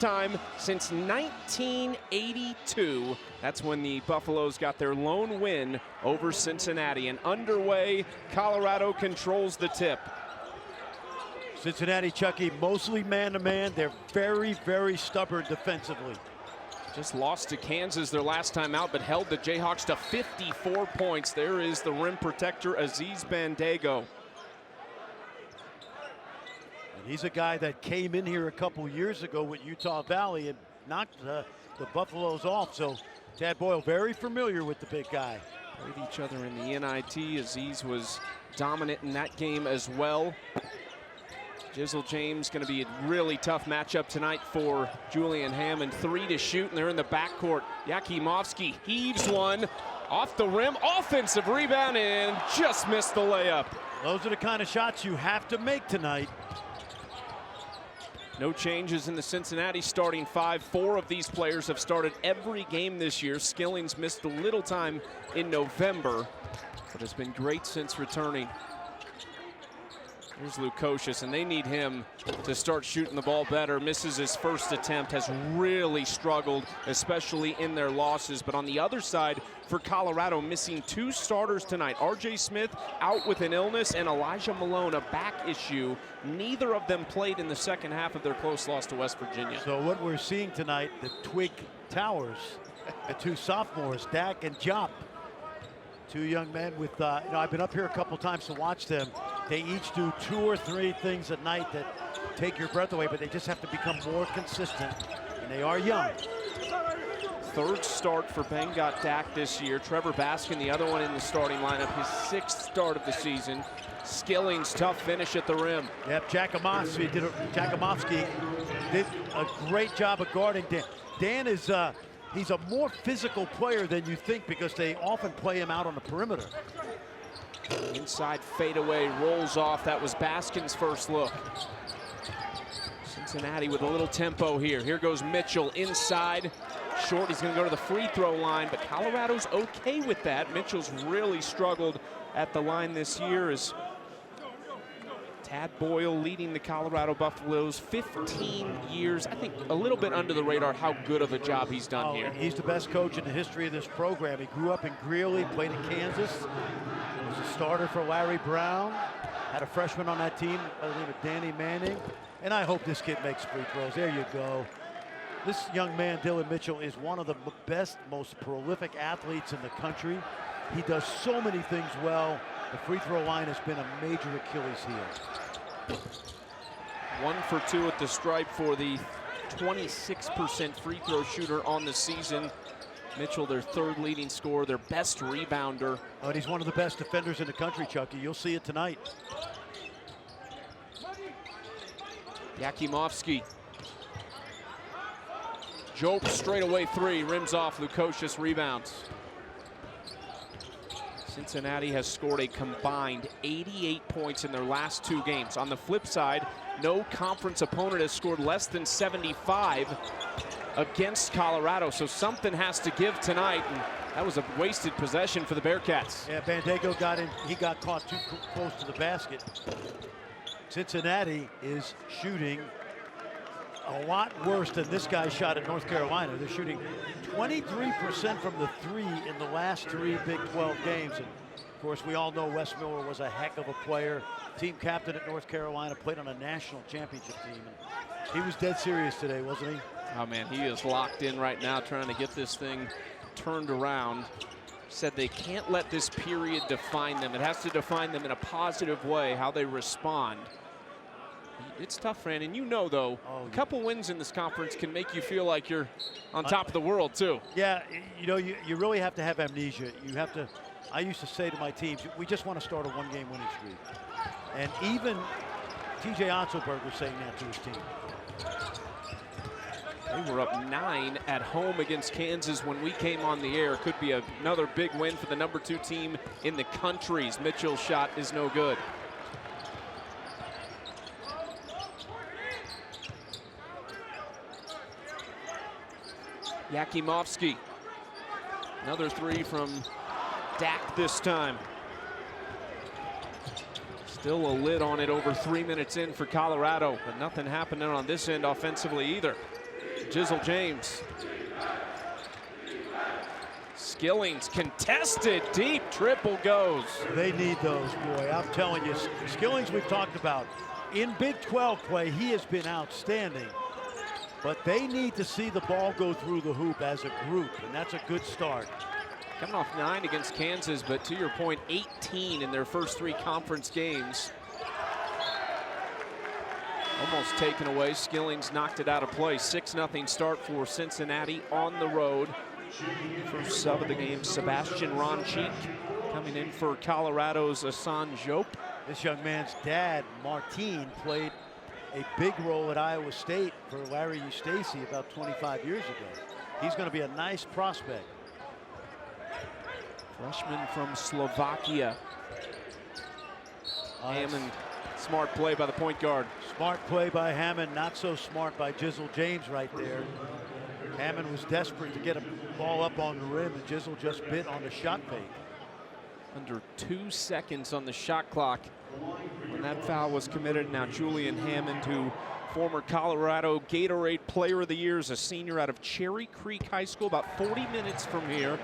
time since 1982. That's when the Buffaloes got their lone win over Cincinnati. And underway, Colorado controls the tip. Cincinnati, Chucky, mostly man-to-man. They're very, very stubborn defensively. Just lost to Kansas their last time out, but held the Jayhawks to 54 points. There is the rim protector, Aziz Bandaogo. He's a guy that came in here a couple years ago with Utah Valley and knocked the Buffaloes off. So Tad Boyle very familiar with the big guy. Played each other in the NIT. Aziz was dominant in that game as well. Jizzle James going to be a really tough matchup tonight for Julian Hammond. 3 to shoot, and they're in the backcourt. Yakimovsky heaves one off the rim. Offensive rebound, and just missed the layup. Those are the kind of shots you have to make tonight. No changes in the Cincinnati starting five. 4 of these players have started every game this year. Skillings missed a little time in November, but has been great since returning. Here's Lukosius, and they need him to start shooting the ball better. Misses his first attempt, has really struggled, especially in their losses. But on the other side, for Colorado, missing 2 starters tonight. R.J. Smith out with an illness, and Elijah Malone, a back issue. Neither of them played in the second half of their close loss to West Virginia. So what we're seeing tonight, the Twig Towers, the 2 sophomores, Dak and Jop. 2 young men with, I've been up here a couple times to watch them. They each do 2 or 3 things at night that take your breath away, but they just have to become more consistent, and they are young. 3rd start for Bengot Dak this year. Trevor Baskin, the other one in the starting lineup, his 6th start of the season. Skillings, tough finish at the rim. Yep, Jakimovsky did a great job of guarding Dan. Dan is, he's a more physical player than you think because they often play him out on the perimeter. Inside fadeaway, rolls off. That was Baskin's first look. Cincinnati with a little tempo here. Here goes Mitchell inside. Short, he's going to go to the free throw line, but Colorado's okay with that. Mitchell's really struggled at the line this year as Tad Boyle leading the Colorado Buffaloes 15 years. I think a little bit under the radar how good of a job he's done here. He's the best coach in the history of this program. He grew up in Greeley, played in Kansas, was a starter for Larry Brown, had a freshman on that team by the name of Danny Manning, and I hope this kid makes free throws. There you go. This young man, Dylan Mitchell, is one of the best, most prolific athletes in the country. He does so many things well. The free throw line has been a major Achilles heel. 1 for 2 at the stripe for the 26% free throw shooter on the season. Mitchell, their 3rd leading scorer, their best rebounder. Oh, and he's one of the best defenders in the country, Chucky. You'll see it tonight. Yakimovsky. Jope straightaway 3, rims off. Lukosius rebounds. Cincinnati has scored a combined 88 points in their last 2 games. On the flip side, no conference opponent has scored less than 75 against Colorado, so something has to give tonight, and that was a wasted possession for the Bearcats. Yeah, Bandaogo got in, he got caught too close to the basket. Cincinnati is shooting a lot worse than this guy shot at North Carolina. They're shooting 23% from the 3 in the last 3 Big 12 games. And of course, we all know Wes Miller was a heck of a player. Team captain at North Carolina, played on a national championship team. And he was dead serious today, wasn't he? Oh man, he is locked in right now trying to get this thing turned around. Said they can't let this period define them. It has to define them in a positive way, how they respond. It's tough, Fran, and you know, though, a couple wins in this conference can make you feel like you're on top of the world, too. Yeah, you really have to have amnesia. You have to, I used to say to my teams, we just want to start a 1-game winning streak. And even T.J. Otzelberg was saying that to his team. They were up 9 at home against Kansas when we came on the air. Could be another big win for the #2 team in the country. Mitchell's shot is no good. Yakimovsky. Another 3 from Dak this time. Still a lid on it over 3 minutes in for Colorado, but nothing happening on this end offensively either. Jizzle James. Skillings contested, deep triple goes. They need those, boy. I'm telling you, Skillings we've talked about. In Big 12 play, he has been outstanding. But they need to see the ball go through the hoop as a group, and that's a good start. Coming off 9 against Kansas, but to your point, 18 in their first 3 conference games. Almost taken away. Skillings knocked it out of play. 6-0 start for Cincinnati on the road. First sub of the game, Sebastian Ronchik, coming in for Colorado's Asan Diop. This young man's dad, Martine, played a big role at Iowa State for Larry Eustace about 25 years ago. He's going to be a nice prospect. Freshman from Slovakia. Hammond, smart play by the point guard. Smart play by Hammond, not so smart by Jizzle James right there. Hammond was desperate to get a ball up on the rim, and Jizzle just bit on the shot fake. Under 2 seconds on the shot clock when that foul was committed. Now Julian Hammond, who former Colorado Gatorade Player of the Year, is a senior out of Cherry Creek High School, about 40 minutes from here.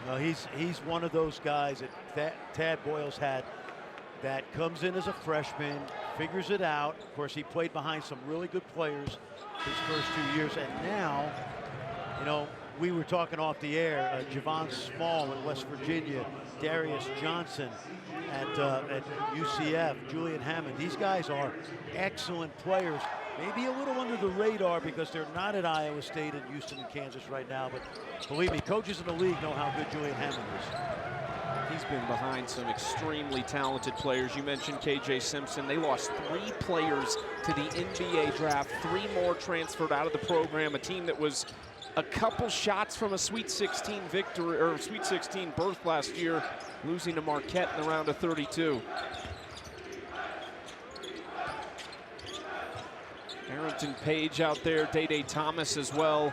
Well, he's one of those guys that Tad Boyles had that comes in as a freshman, figures it out. Of course, he played behind some really good players his first 2 years, and now, you know, we were talking off the air, Javon Small at West Virginia, Darius Johnson at UCF, Julian Hammond. These guys are excellent players. Maybe a little under the radar because they're not at Iowa State and Houston and Kansas right now, but believe me, coaches in the league know how good Julian Hammond is. He's been behind some extremely talented players. You mentioned KJ Simpson. They lost 3 players to the NBA draft. 3 more transferred out of the program. A team that was a couple shots from a Sweet 16 victory, or Sweet 16 berth last year, losing to Marquette in the round of 32. Harrington Page out there, Day Thomas as well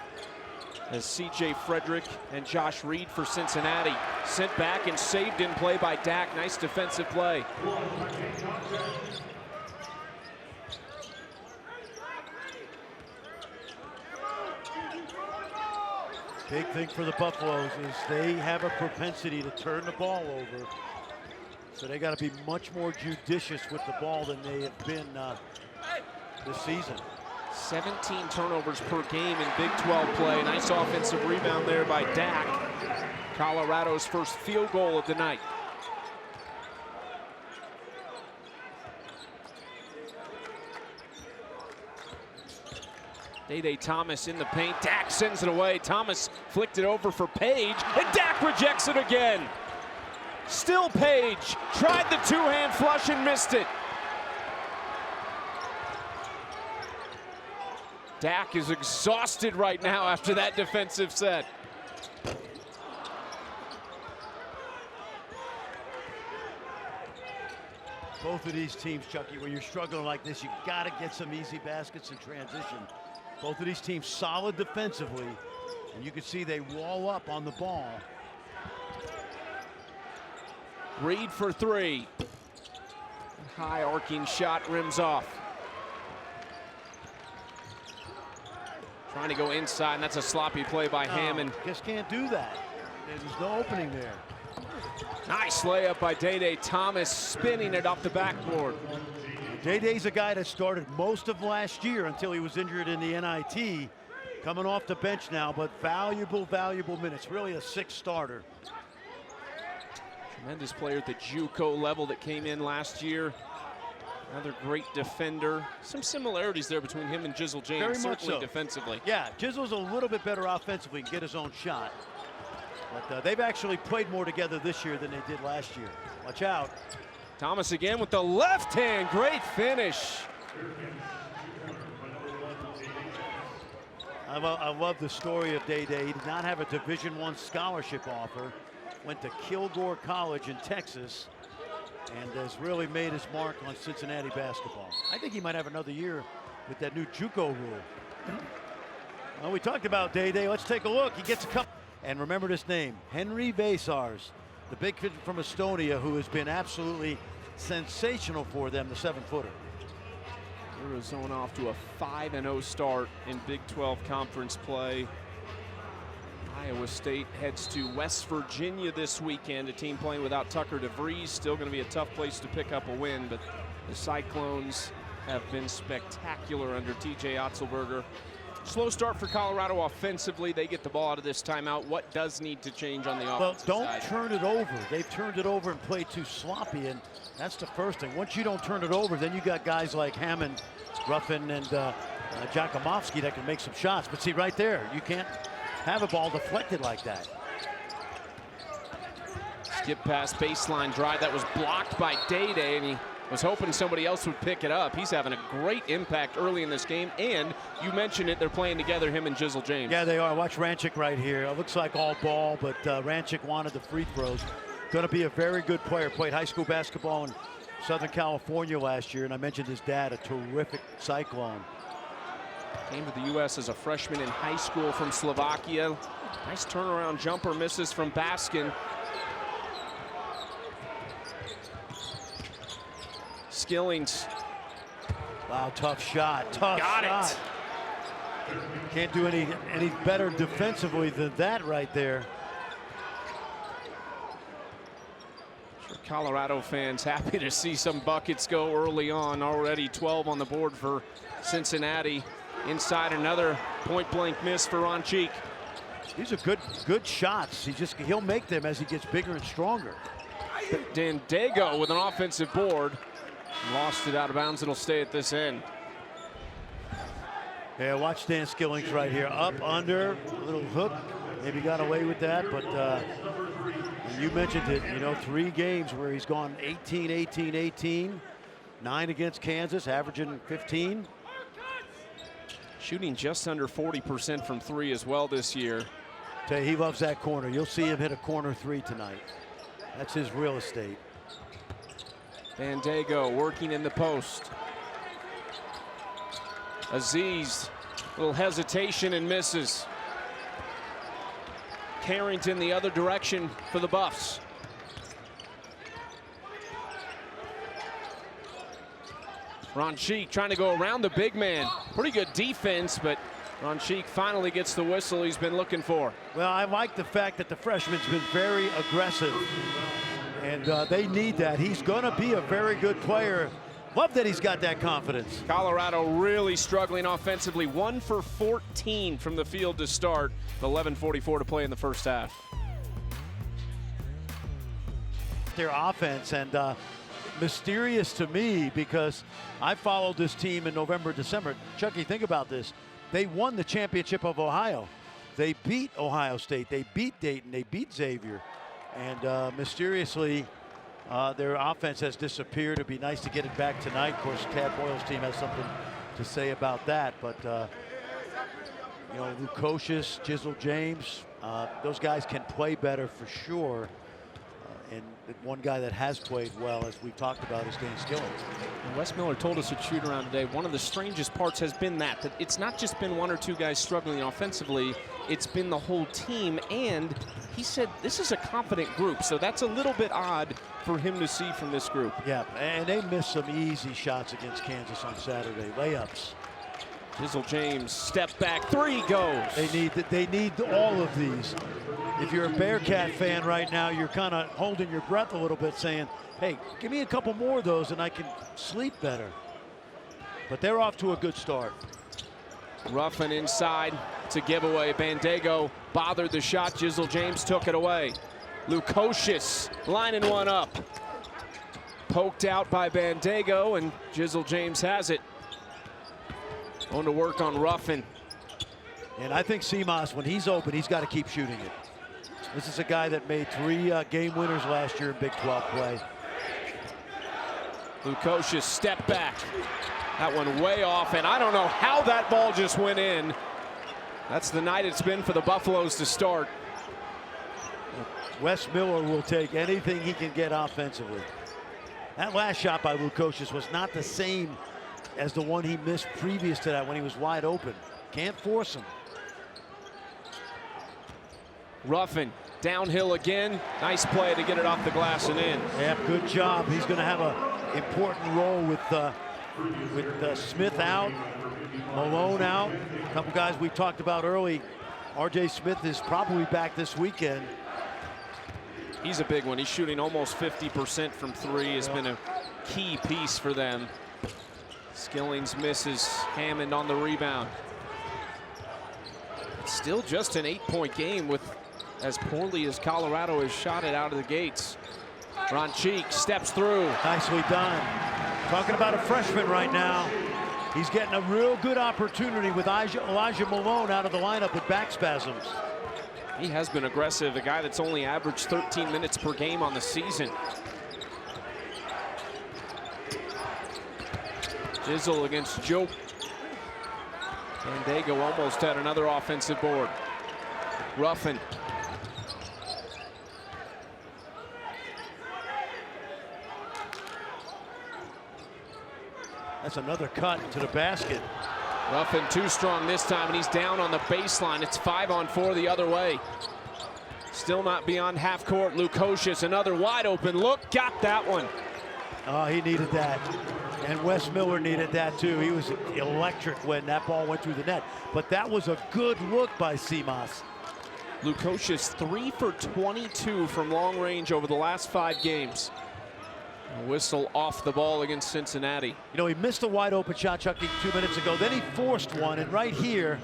as C.J. Frederick and Josh Reed for Cincinnati. Sent back and saved in play by Dak. Nice defensive play. Big thing for the Buffaloes is they have a propensity to turn the ball over. So they got to be much more judicious with the ball than they have been this season. 17 turnovers per game in Big 12 play. Nice offensive rebound there by Dak. Colorado's first field goal of the night. Day Thomas in the paint. Dak sends it away. Thomas flicked it over for Page, and Dak rejects it again. Still Page. Tried the 2-hand flush and missed it. Dak is exhausted right now after that defensive set. Both of these teams, Chucky, when you're struggling like this, you got to get some easy baskets in transition. Both of these teams solid defensively, and you can see they wall up on the ball. Reed for 3. High arcing shot, rims off. Trying to go inside, and that's a sloppy play by Hammond. Just can't do that. There's no opening there. Nice layup by Day Thomas, spinning it off the backboard. Day's a guy that started most of last year until he was injured in the NIT. Coming off the bench now, but valuable minutes. Really a 6th starter. Tremendous player at the JUCO level that came in last year. Another great defender. Some similarities there between him and Jizzle James, Very much certainly so. Defensively. Yeah, Jizzle's a little bit better offensively and get his own shot. But they've actually played more together this year than they did last year. Watch out. Thomas again with the left hand. Great finish. I love the story of Day. He did not have a Division I scholarship offer. Went to Kilgore College in Texas and has really made his mark on Cincinnati basketball. I think he might have another year with that new JUCO rule. Well, we talked about Day. Let's take a look. He gets a couple. And remember this name, Henry Vesars, the big kid from Estonia who has been absolutely sensational for them, the 7-footer. Arizona off to a 5-0 start in Big 12 conference play. Iowa State heads to West Virginia this weekend, a team playing without Tucker DeVries. Still going to be a tough place to pick up a win, but the Cyclones have been spectacular under TJ Otzelberger. Slow start for Colorado offensively. They get the ball out of this timeout. What does need to change on the offensive Well, side? don't turn it over. They've turned it over and played too sloppy, and that's the first thing. Once you don't turn it over, then you got guys like Hammond, Ruffin, and Jakumovski that can make some shots. But see, right there, you can't have a ball deflected like that. Skip pass, baseline drive. That was blocked by Day-Day, and he was hoping somebody else would pick it up. He's having a great impact early in this game, and you mentioned it, they're playing together, him and Jizzle James. Yeah, they are. Watch Ranchik right here. It looks like all ball, but Ranchik wanted the free throws. Going to be a very good player. Played high school basketball in Southern California last year, and I mentioned his dad, a terrific Cyclone. Came to the U.S. as a freshman in high school from Slovakia. Nice turnaround jumper, misses from Baskin. Skillings. Wow, tough shot. Tough Got shot. it. Can't do any better defensively than that right there. Sure, Colorado fans happy to see some buckets go early on. Already 12 on the board for Cincinnati. Inside, another point-blank miss for Ranchik. These are good shots. He'll make them as he gets bigger and stronger. Dandego with an offensive board. Lost it out of bounds. It'll stay at this end. Yeah, watch Dan Skillings right here. Up, under, a little hook. Maybe got away with that, but you mentioned it. You know, 3 games where he's gone 18, 18, 18. 9 against Kansas, averaging 15. Shooting just under 40% from 3 as well this year. Tell you, he loves that corner. You'll see him hit a corner 3 tonight. That's his real estate. Bandego working in the post. Aziz, little hesitation and misses. Carrington the other direction for the Buffs. Ranchik trying to go around the big man. Pretty good defense, but Ranchik finally gets the whistle he's been looking for. Well, I like the fact that the freshman's been very aggressive, and they need that. He's going to be a very good player. Love that he's got that confidence. Colorado really struggling offensively. 1 for 14 from the field to start. 11:44 to play in the first half. Their offense, and mysterious to me because I followed this team in November, December. Chucky, think about this. They won the championship of Ohio. They beat Ohio State. They beat Dayton. They beat Xavier. And mysteriously, their offense has disappeared. It'd be nice to get it back tonight. Of course, Tad Boyle's team has something to say about that. But, you know, Lukosius, Jizzle James, those guys can play better for sure. And one guy that has played well, as we've talked about, is Dan Skillings. And Wes Miller told us at shoot around today, one of the strangest parts has been that it's not just been 1 or 2 guys struggling offensively, it's been the whole team. And he said this is a confident group, so that's a little bit odd for him to see from this group. Yeah, and they missed some easy shots against Kansas on Saturday, layups. Jizzle James, step back, 3 goes. They need all of these. If you're a Bearcat fan right now, you're kind of holding your breath a little bit saying, hey, give me a couple more of those and I can sleep better. But they're off to a good start. Ruffin inside to giveaway. Bandego bothered the shot. Jizzle James took it away. Lukosius lining one up. Poked out by Bandego, and Jizzle James has it. On to work on Ruffin. And I think Seamas, when he's open, he's got to keep shooting it. This is a guy that made 3 game winners last year in Big 12 play. Lukosius step back. That one way off, and I don't know how that ball just went in. That's the night it's been for the Buffaloes to start. Wes Miller will take anything he can get offensively. That last shot by Lukosius was not the same as the one he missed previous to that when he was wide open. Can't force him. Ruffin downhill again. Nice play to get it off the glass and in. Yeah, good job. He's going to have an important role with with Smith out, Malone out, a couple guys we talked about early. R.J. Smith is probably back this weekend. He's a big one. He's shooting almost 50% from three. Has been a key piece for them. Skillings misses. Hammond on the rebound. It's still just an 8-point game with as poorly as Colorado has shot it out of the gates. Ron Cheek steps through. Nicely done. Talking about a freshman right now. He's getting a real good opportunity with Elijah Malone out of the lineup with back spasms. He has been aggressive, a guy that's only averaged 13 minutes per game on the season. Dizzle against Joe. And Dago almost had another offensive board. Ruffin. That's another cut to the basket. Ruffin too strong this time, and he's down on the baseline. It's 5-on-4 the other way. Still not beyond half court. Lukosius, another wide open look. Got that one. Oh, he needed that. And Wes Miller needed that too. He was electric when that ball went through the net. But that was a good look by Simas. Lukosius 3 for 22 from long range over the last 5 games. A whistle off the ball against Cincinnati. You know, he missed a wide open shot, Chucky, 2 minutes ago. Then he forced one, and right here,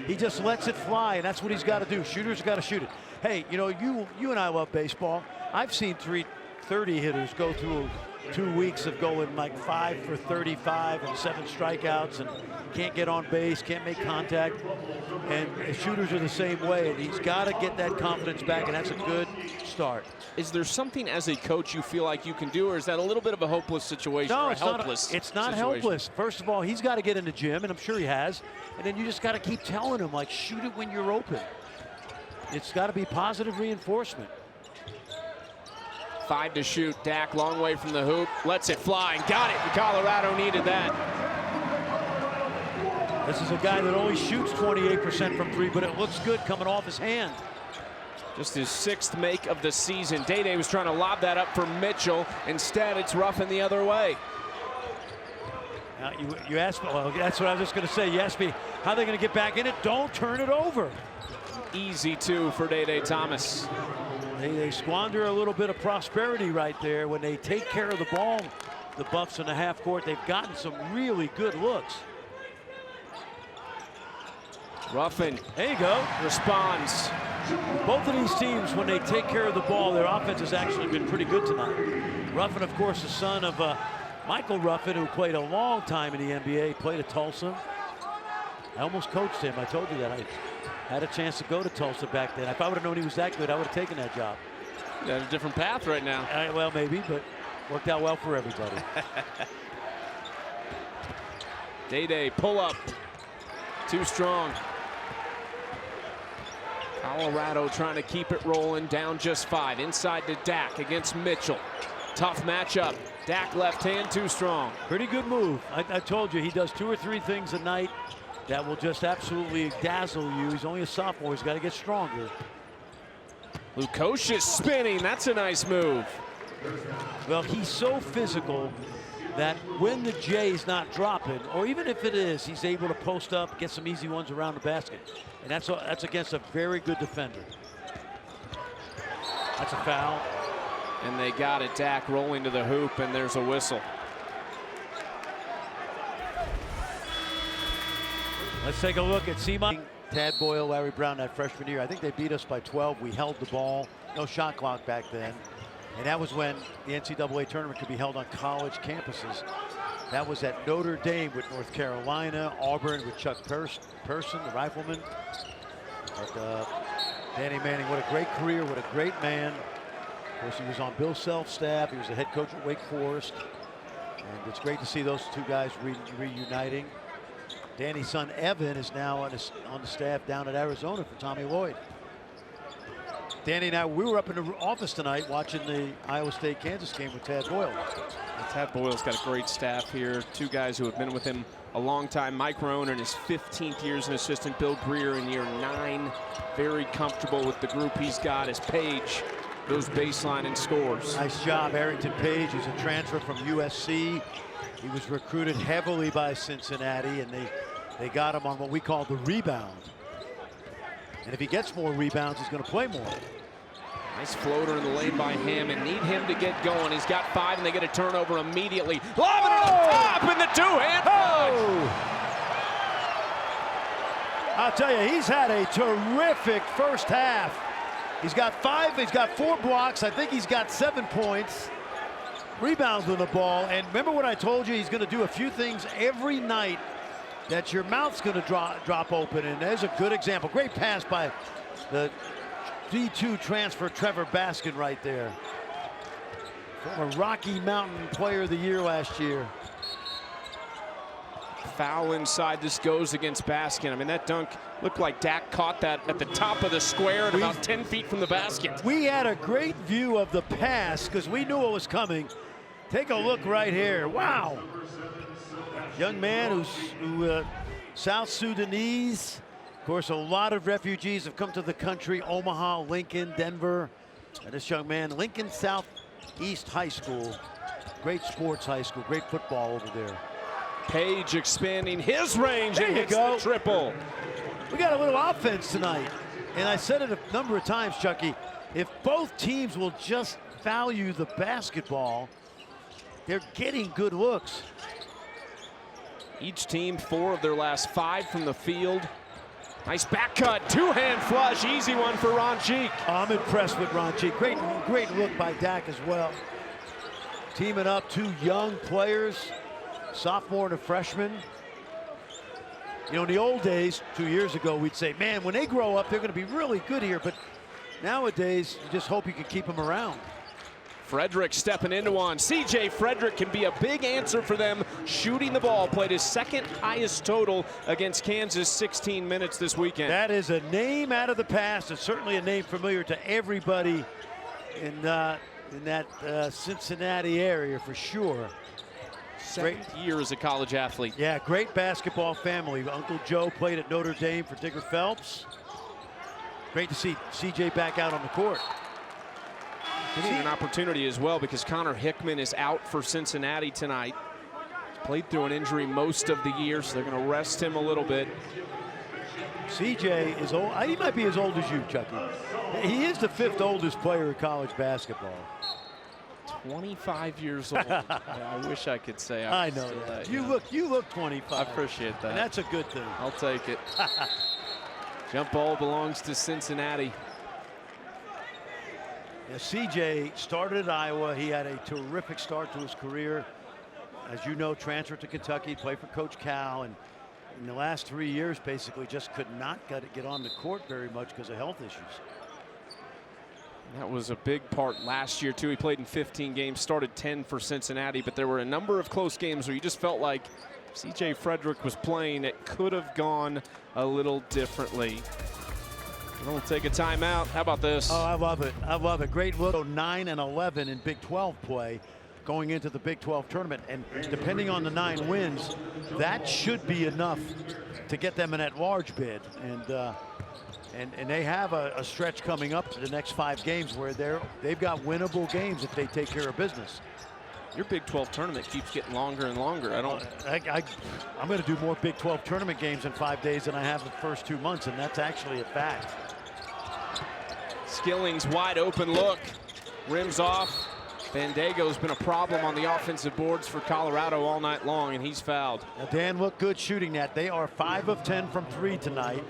he just lets it fly, and that's what he's got to do. Shooters got to shoot it. Hey, you know, you and I love baseball. I've seen 330 hitters go through 2 weeks of going like 5 for 35 and 7 strikeouts and can't get on base, can't make contact. And shooters are the same way, and he's got to get that confidence back, and that's a good start. Is there something as a coach you feel like you can do, or is that a little bit of a hopeless situation? No, or it's helpless not helpless. First of all, he's got to get in the gym, and I'm sure he has. And then you just got to keep telling him, like, shoot it when you're open. It's got to be positive reinforcement. 5 to shoot. Dak long way from the hoop. Lets it fly and got it. Colorado needed that. This is a guy that only shoots 28% from 3, but it looks good coming off his hand. Just his 6th make of the season. Day was trying to lob that up for Mitchell. Instead, it's Ruffin the other way. Now you asked me, well, that's what I was just going to say. You asked me how they're going to get back in it. Don't turn it over. Easy 2 for Day Thomas. They squander a little bit of prosperity right there when they take care of the ball. The Buffs in the half court, they've gotten some really good looks. Ruffin, there you go, responds. Both of these teams, when they take care of the ball, their offense has actually been pretty good tonight. Ruffin, of course, the son of Michael Ruffin, who played a long time in the NBA, played at Tulsa. I almost coached him. I told you that. I had a chance to go to Tulsa back then. If I would have known he was that good, I would have taken that job. You got a different path right now. Well, maybe, but worked out well for everybody. Day pull up. Too strong. Colorado trying to keep it rolling, down just 5. Inside to Dak against Mitchell. Tough matchup. Dak left hand, too strong. Pretty good move. I told you, he does 2 or 3 things a night that will just absolutely dazzle you. He's only a sophomore. He's got to get stronger. Lukosius spinning. That's a nice move. Well, he's so physical that when the J's not dropping, or even if it is, he's able to post up, get some easy ones around the basket. And that's against a very good defender. That's a foul. And they got it. Dak rolling to the hoop, and there's a whistle. Let's take a look at Seaman. Tad Boyle, Larry Brown that freshman year. I think they beat us by 12. We held the ball. No shot clock back then. And that was when the NCAA tournament could be held on college campuses. That was at Notre Dame with North Carolina, Auburn with Chuck Person, the rifleman. But Danny Manning, what a great career, what a great man. Of course, he was on Bill Self's staff. He was the head coach at Wake Forest. And it's great to see those 2 guys reuniting. Danny's son Evan is now on the staff down at Arizona for Tommy Lloyd. Danny and I, we were up in the office tonight watching the Iowa State-Kansas game with Tad Boyle. Tad Boyle's got a great staff here. 2 guys who have been with him a long time. Mike Rohn in his 15th year as an assistant. Bill Greer in year 9. Very comfortable with the group he's got as Page those baseline and scores. Nice job, Arrington Page. He's a transfer from USC. He was recruited heavily by Cincinnati, and they got him on what we call the rebound. And if he gets more rebounds, he's going to play more. Nice floater in the lane by Hammond. Need him to get going. He's got 5, and they get a turnover immediately. Lobbing it up top in the two-hand punch. I'll tell you, he's had a terrific first half. He's got 5, he's got 4 blocks. I think he's got 7 points. Rebounds on the ball. And remember what I told you? He's going to do a few things every night that your mouth's going to drop open. And there's a good example. Great pass by the D2 transfer Trevor Baskin right there. Former Rocky Mountain Player of the Year last year. Foul inside. This goes against Baskin. I mean, that dunk looked like Dak caught that at the top of the square at about 10 feet from the basket. We had a great view of the pass because we knew what was coming. Take a look right here. Wow. Young man who South Sudanese. Of course, a lot of refugees have come to the country. Omaha, Lincoln, Denver. And this young man, Lincoln Southeast High School. Great sports high school. Great football over there. Page expanding his range and hits the triple. We got a little offense tonight. And I said it a number of times, Chucky. If both teams will just value the basketball, they're getting good looks. Each team 4 of their last 5 from the field. Nice back cut, 2-hand flush, easy one for Ron Cheek. I'm impressed with Ron Cheek. Great look by Dak as well. Teaming up 2 young players, sophomore and a freshman. You know, in the old days, 2 years ago, we'd say, man, when they grow up, they're going to be really good here. But nowadays, you just hope you can keep them around. Frederick stepping into one. CJ Frederick can be a big answer for them shooting the ball. Played his 2nd highest total against Kansas, 16 minutes this weekend. That is a name out of the past. It's certainly a name familiar to everybody in that Cincinnati area for sure. 7th year as a college athlete. Yeah, great basketball family. Uncle Joe played at Notre Dame for Digger Phelps. Great to see CJ back out on the court. Getting an opportunity as well because Connor Hickman is out for Cincinnati tonight. Played through an injury most of the year, so they're going to rest him a little bit. CJ is old. He might be as old as you, Chucky. He is the 5th oldest player in college basketball. 25 years old. Yeah, I wish I could say I know that. You look 25. I appreciate that. And that's a good thing. I'll take it. Jump ball belongs to Cincinnati. Yeah, CJ started at Iowa. He had a terrific start to his career. As you know, transferred to Kentucky, played for Coach Cal, and in the last 3 years, basically just could not get on the court very much because of health issues. That was a big part last year, too. He played in 15 games, started 10 for Cincinnati, but there were a number of close games where you just felt like CJ Frederick was playing. It could have gone a little differently. We'll take a timeout. How about this? Oh, I love it. I love it. Great look. 9-11 in Big 12 play going into the Big 12 tournament. And depending on the 9 wins, that should be enough to get them an at-large bid. And they have a stretch coming up to the next 5 games where they've got winnable games if they take care of business. Your Big 12 tournament keeps getting longer and longer. I'm going to do more Big 12 tournament games in 5 days than I have the first 2 months, and that's actually a fact. Skilling's wide open look. Rims off. Bandego's been a problem on the offensive boards for Colorado all night long, and he's fouled. Now, Dan looked good shooting that. They are 5 of 10 from 3 tonight.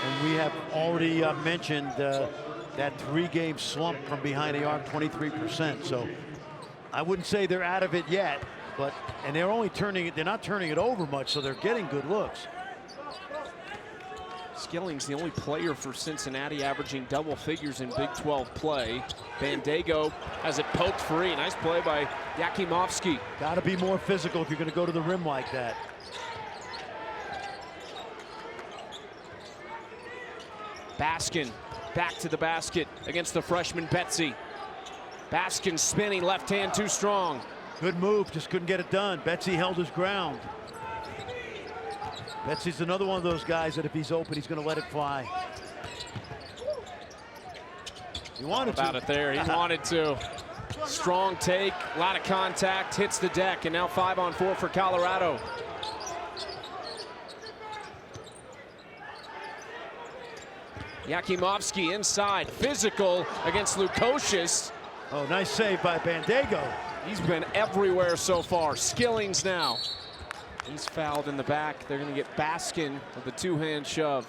And we have already mentioned that 3-game slump from behind the arc, 23%. So I wouldn't say they're out of it yet, and they're only they're not turning it over much, so they're getting good looks. Skilling's the only player for Cincinnati averaging double figures in Big 12 play. Bandego has it poked free. Nice play by Yakimovsky. Got to be more physical if you're going to go to the rim like that. Baskin back to the basket against the freshman Betsy. Baskin spinning, left hand too strong. Good move, just couldn't get it done. Betsy held his ground. Betsy's another one of those guys that if he's open, he's going to let it fly. He wanted about to. it there. He wanted to. Strong take, a lot of contact, hits the deck, and now 5-on-4 for Colorado. Yakimovsky inside, physical against Lukosius. Oh, nice save by Bandego. He's been everywhere so far. Skillings now. He's fouled in the back. They're going to get Baskin with a two-hand shove.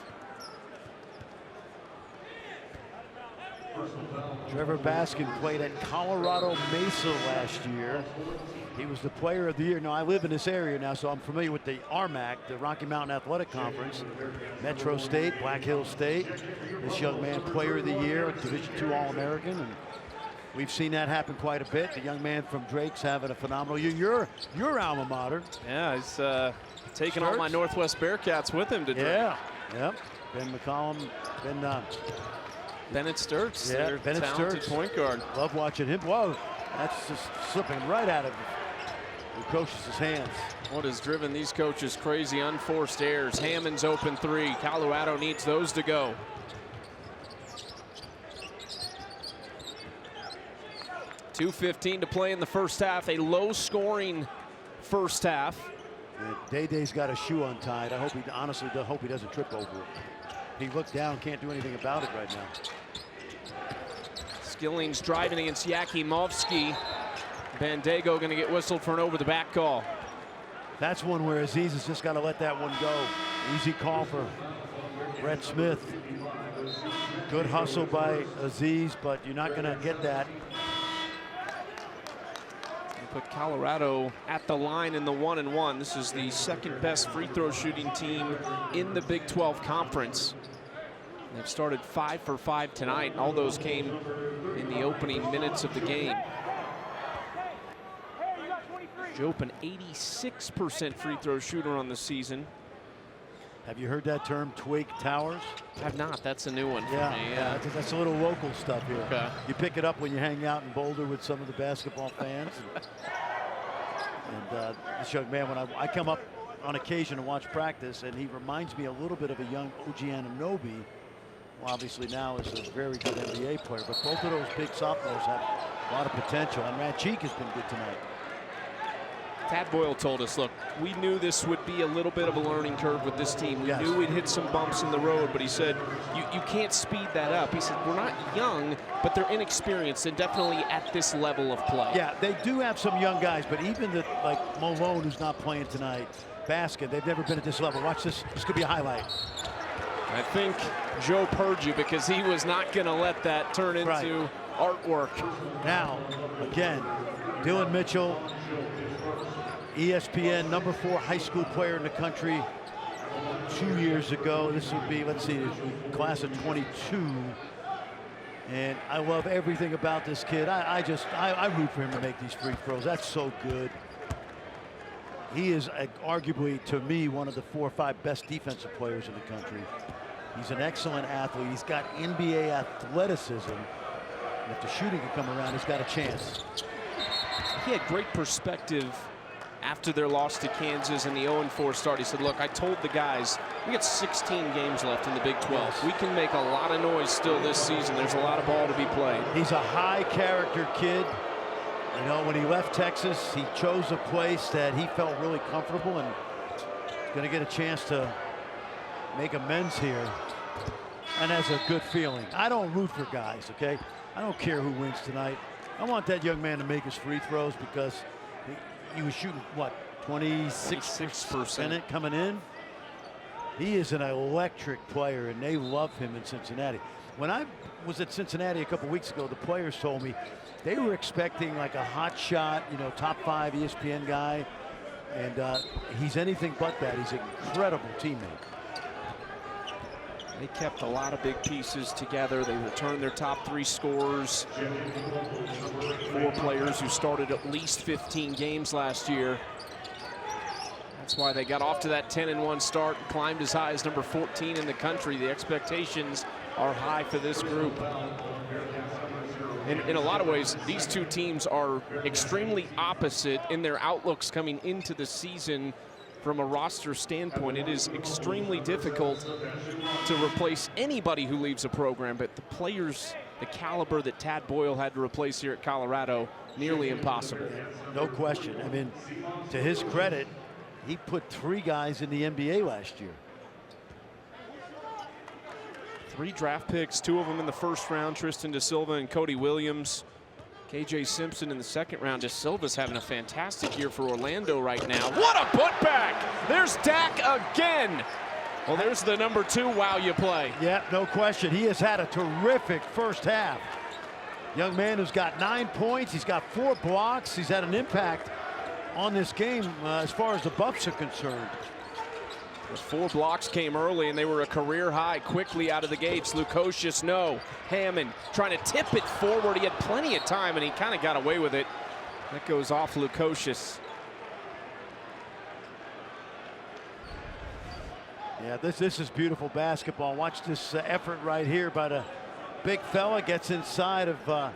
Trevor Baskin played at Colorado Mesa last year. He was the player of the year. Now, I live in this area now, so I'm familiar with the RMAC, the Rocky Mountain Athletic Conference. Metro State, Black Hills State. This young man, player of the year, Division II All-American. And we've seen that happen quite a bit. The young man from Drake's having a phenomenal year. Your alma mater. Yeah, he's taking all my Northwest Bearcats with him to Drake. Yeah, yep. Ben McCollum, Bennett Sturts, yeah, their Bennett talented Sturts. point guard. Love watching him. Whoa, that's just slipping right out of Lukosius' hands. What has driven these coaches crazy? Unforced errors. Hammond's open three. Colorado needs those to go. .2:15 to play in the first half. A low-scoring first half. Day-Day's got a shoe untied. I hope he honestly hope he doesn't trip over it. He looked down, can't do anything about it right now. Skillings driving against Yakimovsky. Bandego going to get whistled for an over-the-back call. That's one where Aziz has just got to let that one go. Easy call for Brett Smith. Good hustle by Aziz, but you're not going to get that. Put Colorado at the line in the 1-and-1. This is the second best free throw shooting team in the Big 12 Conference. They've started 5 for 5 tonight. All those came in the opening minutes of the game. Jope, an 86% free throw shooter on the season. Have you heard that term, Twig Towers? I've not. That's a new one for me. Yeah, that's a little local stuff here. Okay. You pick it up when you hang out in Boulder with some of the basketball fans. And this young man, when I come up on occasion to watch practice, and he reminds me a little bit of a young OG Anunoby, who obviously now is a very good NBA player. But both of those big sophomores have a lot of potential, and Ranchik has been good tonight. Tad Boyle told us, look, we knew this would be a little bit of a learning curve with this team. We knew we'd hit some bumps in the road, but he said, you can't speed that up. He said, we're not young, but they're inexperienced and definitely at this level of play. Yeah, they do have some young guys, but even like Malone, who's not playing tonight, Baskin, they've never been at this level. Watch this. This could be a highlight. I think Joe heard you because he was not going to let that turn into artwork. Now, again, Dylan Mitchell, ESPN #4 high school player in the country 2 years ago. This would be, let's see, class of 22. And I love everything about this kid. I root for him to make these free throws. That's so good. He is arguably, to me, one of the 4 or 5 best defensive players in the country. He's an excellent athlete. He's got NBA athleticism. And if the shooting can come around, he's got a chance. He had great perspective after their loss to Kansas and the 0-4 start. He said, look, I told the guys, we got 16 games left in the Big 12. Yes. We can make a lot of noise still this season. There's a lot of ball to be played. He's a high character kid. You know, when he left Texas, he chose a place that he felt really comfortable, and he's going to get a chance to make amends here. And that's a good feeling. I don't root for guys, okay? I don't care who wins tonight. I want that young man to make his free throws because he was shooting, what, 26% coming in? He is an electric player, and they love him in Cincinnati. When I was at Cincinnati a couple weeks ago, the players told me they were expecting like a hot shot, you know, top 5 ESPN guy, and he's anything but that. He's an incredible teammate. They kept a lot of big pieces together. They returned their top 3 scorers. 4 players who started at least 15 games last year. That's why they got off to that 10-1 start, climbed as high as number 14 in the country. The expectations are high for this group. In a lot of ways, these two teams are extremely opposite in their outlooks coming into the season. From a roster standpoint, it is extremely difficult to replace anybody who leaves a program, but the players the caliber that Tad Boyle had to replace here at Colorado, nearly impossible. No question. I mean, to his credit, he put 3 guys in the NBA last year. 3 draft picks, 2 of them in the first round, Tristan Da Silva and Cody Williams. KJ Simpson in the second round. Da Silva's having a fantastic year for Orlando right now. What a putback! There's Dak again. Well, there's the number 2 wow you play. Yeah, no question. He has had a terrific first half. Young man who's got 9 points. He's got 4 blocks. He's had an impact on this game as far as the Bucks are concerned. The 4 blocks came early, and they were a career high quickly out of the gates. Lukosius, no. Hammond trying to tip it forward. He had plenty of time, and he kind of got away with it. That goes off Lukosius. Yeah, this is beautiful basketball. Watch this effort right here by the big fella. Gets inside of the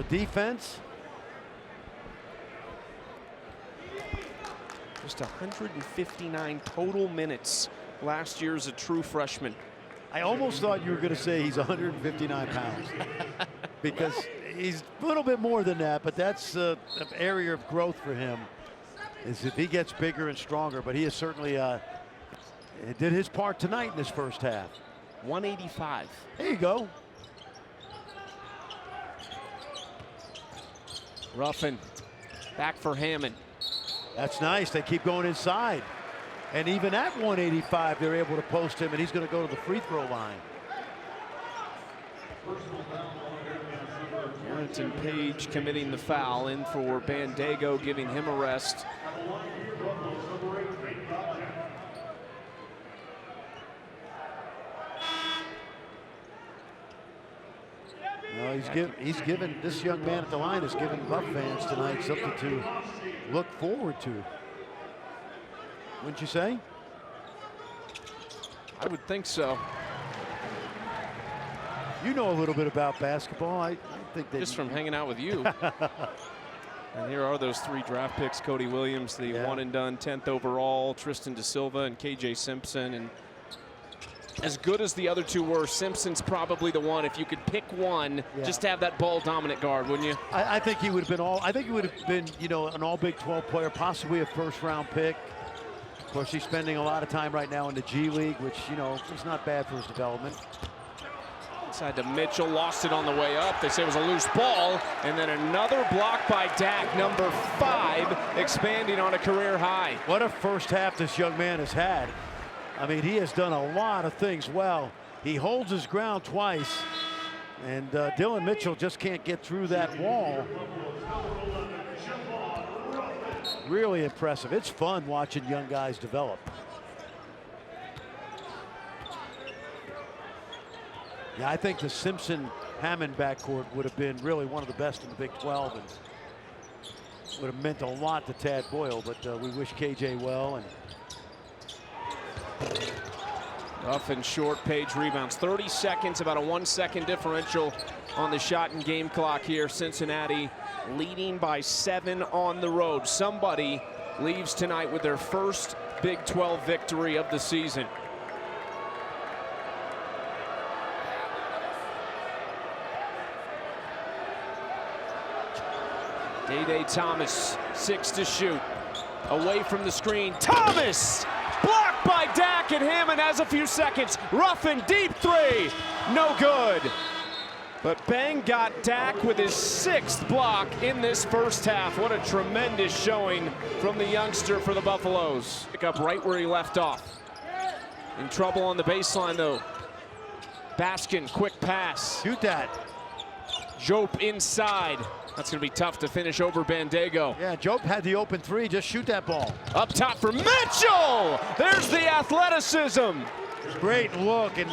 defense. Just 159 total minutes last year as a true freshman. I almost thought you were going to say he's 159 pounds because he's a little bit more than that, but that's an area of growth for him, is if he gets bigger and stronger. But he has certainly did his part tonight in this first half. 185. There you go. Ruffin back for Hammond. That's nice. They keep going inside. And even at 185, they're able to post him, and he's going to go to the free throw line. Warrington Page committing the foul in for Bandego, giving him a rest. No, he's given this young man at the line has given Buff fans tonight something to look forward to. Wouldn't you say? I would think so. You know a little bit about basketball. I think that just from hanging out with you. And here are those 3 draft picks. Cody Williams, the one and done 10th overall, Tristan Da Silva and KJ Simpson. And as good as the other 2 were, Simpson's probably the one. If you could pick one, just to have that ball dominant guard, wouldn't you? I think he would have been I think he would have been, you know, an all Big 12 player, possibly a first round pick. Of course, he's spending a lot of time right now in the G League, which, you know, is not bad for his development. Inside to Mitchell, lost it on the way up. They say it was a loose ball, and then another block by Dak, number 5, expanding on a career high. What a first half this young man has had. I mean, he has done a lot of things well. He holds his ground twice, and Dylan Mitchell just can't get through that wall. Really impressive. It's fun watching young guys develop. Yeah, I think the Simpson-Hammond backcourt would have been really one of the best in the Big 12 and would have meant a lot to Tad Boyle, but we wish KJ well. And Rough and short. Page rebounds. 30 seconds, about a 1-second differential on the shot and game clock here. Cincinnati leading by 7 on the road. Somebody leaves tonight with their first Big 12 victory of the season. Day Thomas, 6 to shoot. Away from the screen. Thomas! Blocked by Dak, and Hammond has a few seconds. Ruffin, deep 3. No good. But Bang got Dak with his 6th block in this first half. What a tremendous showing from the youngster for the Buffaloes. Pick up right where he left off. In trouble on the baseline, though. Baskin, quick pass. Shoot that. Jope inside. That's going to be tough to finish over Bandego. Yeah, Jope had the open 3. Just shoot that ball. Up top for Mitchell. There's the athleticism. Great look. And,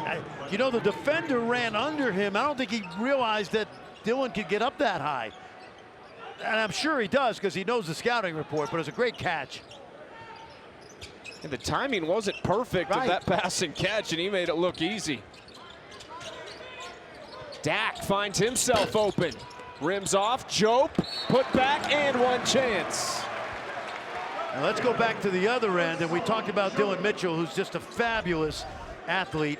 you know, the defender ran under him. I don't think he realized that Dylan could get up that high. And I'm sure he does because he knows the scouting report, but it's a great catch. And the timing wasn't perfect of that pass and catch, and he made it look easy. Dak finds himself open. Rims off, Jope, put back, and one chance. Now let's go back to the other end, and we talked about Dylan Mitchell, who's just a fabulous athlete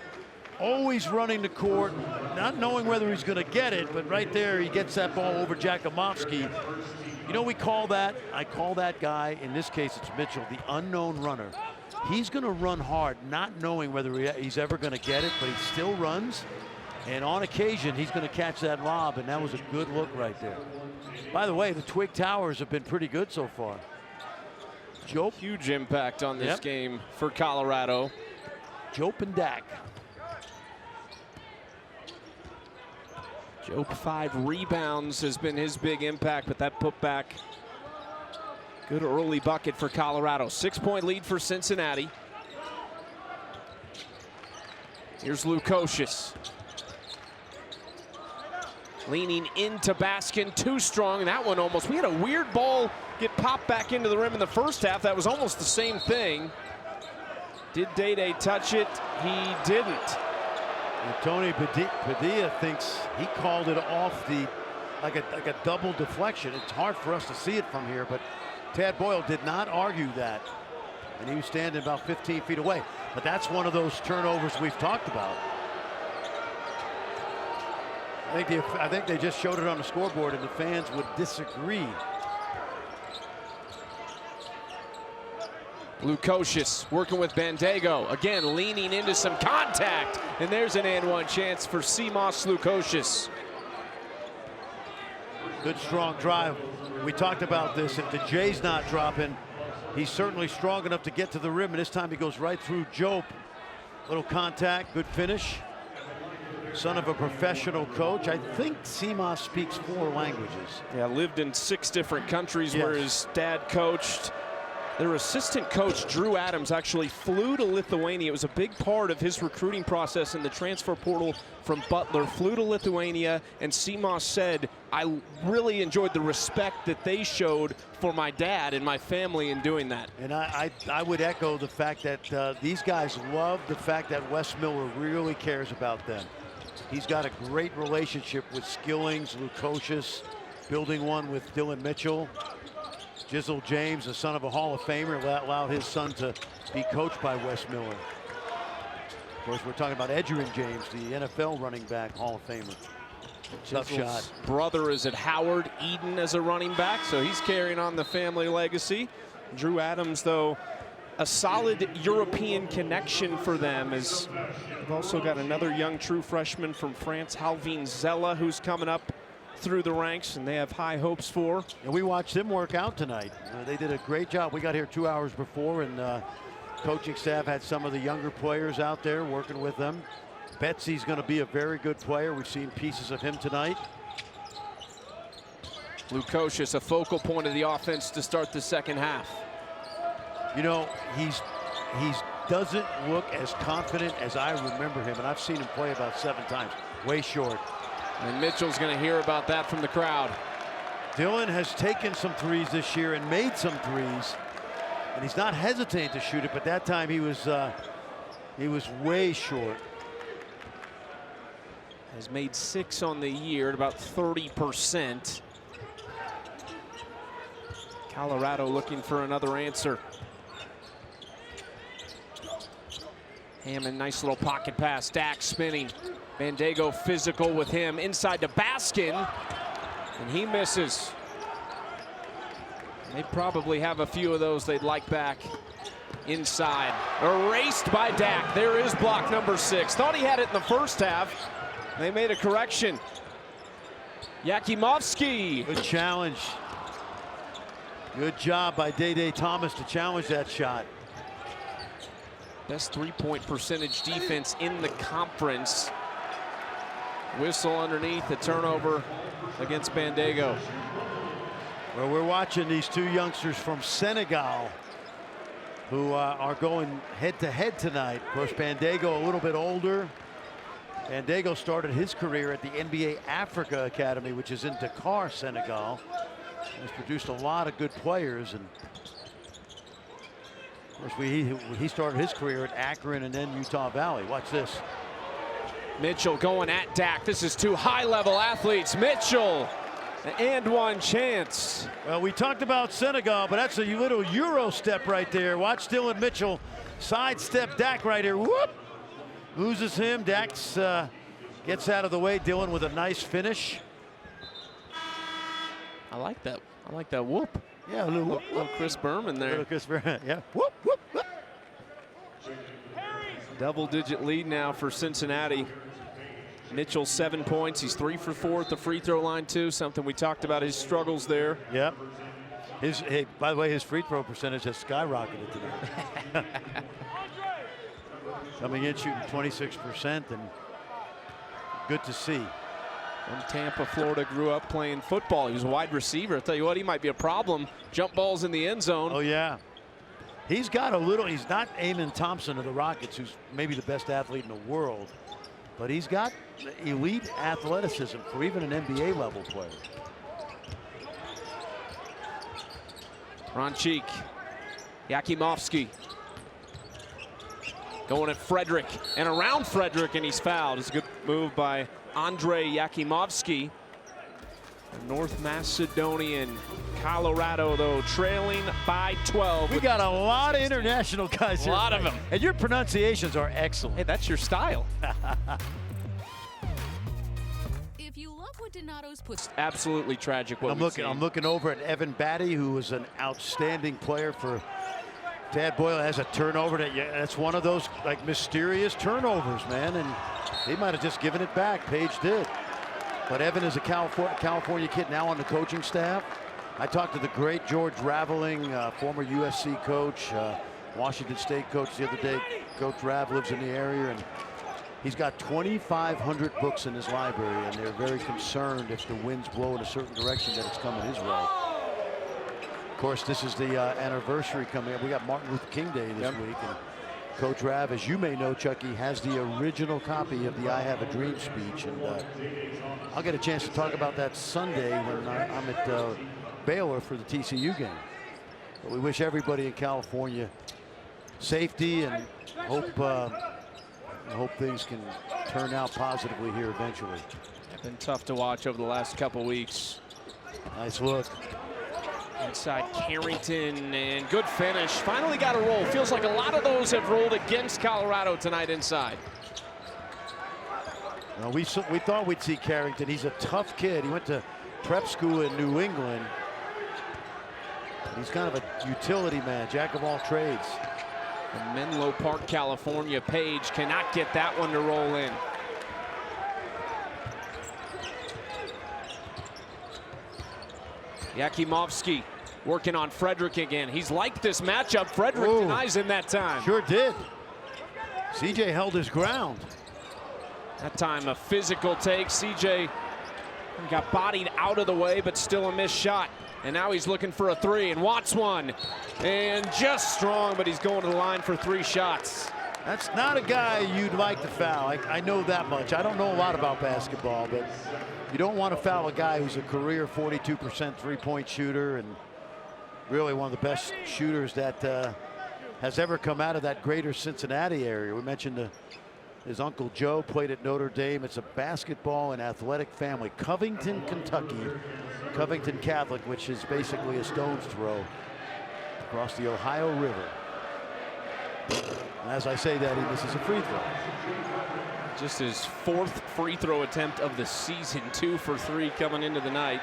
always running the court, not knowing whether he's going to get it, but right there he gets that ball over Jakimovski. You know, I call that guy, in this case it's Mitchell, the unknown runner. He's going to run hard, not knowing whether he's ever going to get it, but he still runs. And on occasion, he's going to catch that lob, and that was a good look right there. By the way, the Twig Towers have been pretty good so far. Jope. Huge impact on this game for Colorado. Jope and Dak. Jope 5 rebounds has been his big impact, but that putback, good early bucket for Colorado. 6-point lead for Cincinnati. Here's Lukosius. Leaning into Baskin, too strong. That one almost, we had a weird ball get popped back into the rim in the first half. That was almost the same thing. Did Day touch it? He didn't. And Tony Padilla thinks he called it off like a double deflection. It's hard for us to see it from here, but Tad Boyle did not argue that. And he was standing about 15 feet away. But that's one of those turnovers we've talked about. I think they just showed it on the scoreboard and the fans would disagree. Lukosius working with Bandego. Again, leaning into some contact. And there's an and one chance for Simas Lukosius. Good strong drive. We talked about this. If the Jay's not dropping, he's certainly strong enough to get to the rim. And this time he goes right through Jope. Little contact, good finish. Son of a professional coach. I think Simas speaks 4 languages. Yeah, lived in 6 different countries where his dad coached. Their assistant coach, Drew Adams, actually flew to Lithuania. It was a big part of his recruiting process in the transfer portal from Butler. Flew to Lithuania, and Simas said, I really enjoyed the respect that they showed for my dad and my family in doing that. And I would echo the fact that these guys love the fact that Wes Miller really cares about them. He's got a great relationship with Skillings, Lukosius, building one with Dylan Mitchell. Jizzle James, the son of a Hall of Famer, allowed his son to be coached by Wes Miller. Of course, we're talking about Edgerrin James, the NFL running back, Hall of Famer. Tough shot. Brother is at Howard Eden as a running back, so he's carrying on the family legacy. Drew Adams, though, a solid European connection for them, as they've also got another young true freshman from France, Halvin Zella, who's coming up through the ranks, and they have high hopes for. And we watched them work out tonight. They did a great job. We got here 2 hours before, and coaching staff had some of the younger players out there working with them. Betsy's going to be a very good player. We've seen pieces of him tonight. Lukosius, a focal point of the offense to start the second half. You know, he's doesn't look as confident as I remember him, and I've seen him play about 7 times. Way short. And Mitchell's going to hear about that from the crowd. Dylan has taken some threes this year and made some threes, and he's not hesitating to shoot it, but that time he was way short. Has made 6 on the year at about 30%. Colorado looking for another answer. Hammond, nice little pocket pass. Dak spinning. Bandego physical with him. Inside to Baskin. And he misses. They probably have a few of those they'd like back inside. Erased by Dak. There is block number 6. Thought he had it in the first half. They made a correction. Jakimovski. Good challenge. Good job by Day Thomas to challenge that shot. Best 3-point percentage defense in the conference. Whistle underneath, the turnover against Bandego. Well, we're watching these 2 youngsters from Senegal who are going head-to-head tonight. Of course, Bandego a little bit older. Bandego started his career at the NBA Africa Academy, which is in Dakar, Senegal. He's produced a lot of good players, and of course he started his career at Akron and then Utah Valley. Watch this. Mitchell going at Dak. This is 2 high-level athletes. Mitchell, and 1 chance. Well, we talked about Senegal, but that's a little Euro step right there. Watch Dylan Mitchell sidestep Dak right here. Whoop! Loses him. Dax gets out of the way. Dillon with a nice finish. I like that. I like that whoop. Yeah, a little Chris Berman there. Little Chris Berman, yeah. Whoop, whoop, whoop. Double-digit lead now for Cincinnati. Mitchell 7 points. He's 3 for 4 at the free throw line too. Something we talked about, his struggles there. Yep. Hey, by the way, his free throw percentage has skyrocketed tonight. Coming in shooting 26%, and good to see. From Tampa, Florida, grew up playing football. He was a wide receiver. I tell you what, he might be a problem. Jump balls in the end zone. Oh yeah. He's got a little. He's not Amon Thompson of the Rockets, who's maybe the best athlete in the world, but he's got elite athleticism for even an NBA level player. Ron Cheek, Yakimovsky going at Frederick and around Frederick, and he's fouled. It's a good move by Andre Yakimovsky. North Macedonian. Colorado, though, trailing by 12. We got a lot of international guys here. A lot of them. And your pronunciations are excellent. Hey, that's your style. If you love what Donato's puts. Absolutely tragic what I'm looking over at Evan Batty, who was an outstanding player for Tad Boyle. Has a turnover that's one of those like mysterious turnovers, man, and he might have just given it back. Page did. But Evan is a California kid now on the coaching staff. I talked to the great George Raveling, former USC coach, Washington State coach the other day. Coach Rav lives in the area, and he's got 2,500 books in his library, and they're very concerned if the winds blow in a certain direction that it's coming his way. Of course, this is the anniversary coming up. We got Martin Luther King Day this week, and Coach Rav, as you may know, Chucky, has the original copy of the I Have a Dream speech, and I'll get a chance to talk about that Sunday when I'm at Baylor for the TCU game. But we wish everybody in California safety, and hope things can turn out positively here eventually. It's been tough to watch over the last couple weeks. Nice look. Inside Carrington, and good finish. Finally got a roll. Feels like a lot of those have rolled against Colorado tonight inside. Well, we thought we'd see Carrington. He's a tough kid. He went to prep school in New England. He's kind of a utility man, jack of all trades. In Menlo Park, California, Page cannot get that one to roll in. Yakimovsky working on Frederick again. He's liked this matchup. Frederick denies him that time. Sure did. CJ held his ground. That time a physical take. CJ got bodied out of the way, but still a missed shot. And now he's looking for a three and wants one. And just strong, but he's going to the line for 3 shots. That's not a guy you'd like to foul. I know that much. I don't know a lot about basketball, but you don't want to foul a guy who's a career 42% three-point shooter and really one of the best shooters that has ever come out of that greater Cincinnati area. We mentioned his Uncle Joe played at Notre Dame. It's a basketball and athletic family. Covington, Kentucky, Covington Catholic, which is basically a stone's throw across the Ohio River. And as I say that, he misses a free throw. Just his 4th free throw attempt of the season, 2 for 3 coming into the night.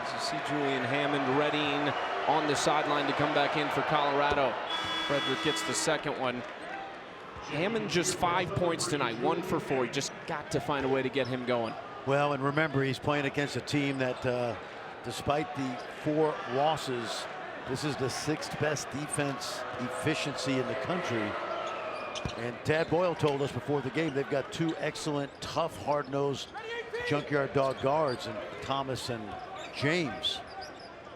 As you see Julian Hammond readying on the sideline to come back in for Colorado. Frederick gets the second one. Hammond just 5 points tonight, 1 for 4. He just got to find a way to get him going. Well, and remember, he's playing against a team that, despite the 4 losses, this is the 6th best defense efficiency in the country. And Tad Boyle told us before the game they've got 2 excellent, tough, hard-nosed junkyard dog guards in Thomas and James.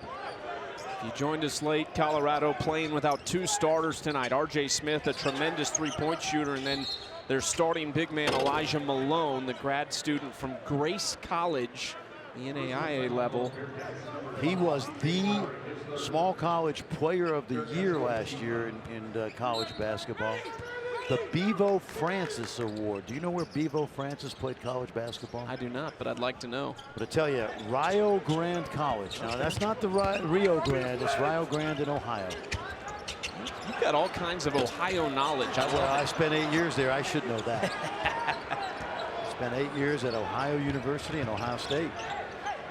If you joined us late, Colorado playing without 2 starters tonight. R.J. Smith, a tremendous three-point shooter, and then their starting big man Elijah Malone, the grad student from Grace College, the NAIA level. He was the small college player of the year last year in college basketball. The Bevo Francis Award. Do you know where Bevo Francis played college basketball? I do not, but I'd like to know. But I tell you, Rio Grande College. Now, that's not the Rio Grande. It's Rio Grande in Ohio. You've got all kinds of Ohio knowledge. Well, I spent 8 years there. I should know that. Spent 8 years at Ohio University and Ohio State.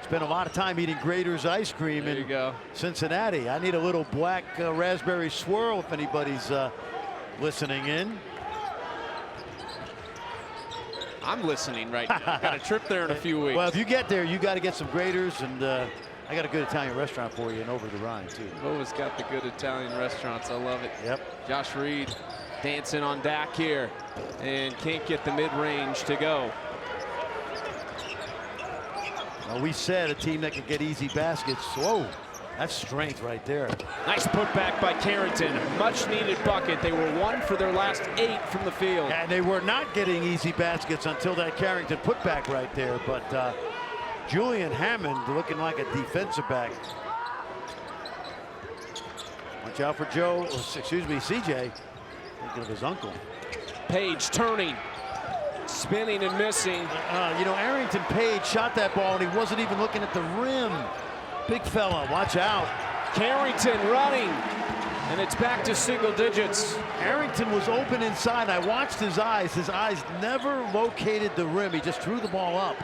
Spent a lot of time eating Grader's ice cream there in Cincinnati. I need a little black raspberry swirl if anybody's listening in. I'm listening right now. Got a trip there in a few weeks. Well, if you get there, you got to get some Grader's, and I got a good Italian restaurant for you in Over the Rhine, too. Boa's got the good Italian restaurants. I love it. Yep. Josh Reed dancing on Dak here and can't get the mid-range to go. Well, we said a team that could get easy baskets. Whoa, that's strength right there. Nice putback by Carrington. Much needed bucket. They were 1 for their last 8 from the field. And they were not getting easy baskets until that Carrington putback right there. But Julian Hammond looking like a defensive back. Watch out for Joe, excuse me, CJ. Thinking of his uncle. Page turning. Spinning and missing. You know, Arrington Page shot that ball and he wasn't even looking at the rim. Big fella, watch out. Carrington running, and it's back to single digits. Arrington was open inside. I watched his eyes. His eyes never located the rim. He just threw the ball up.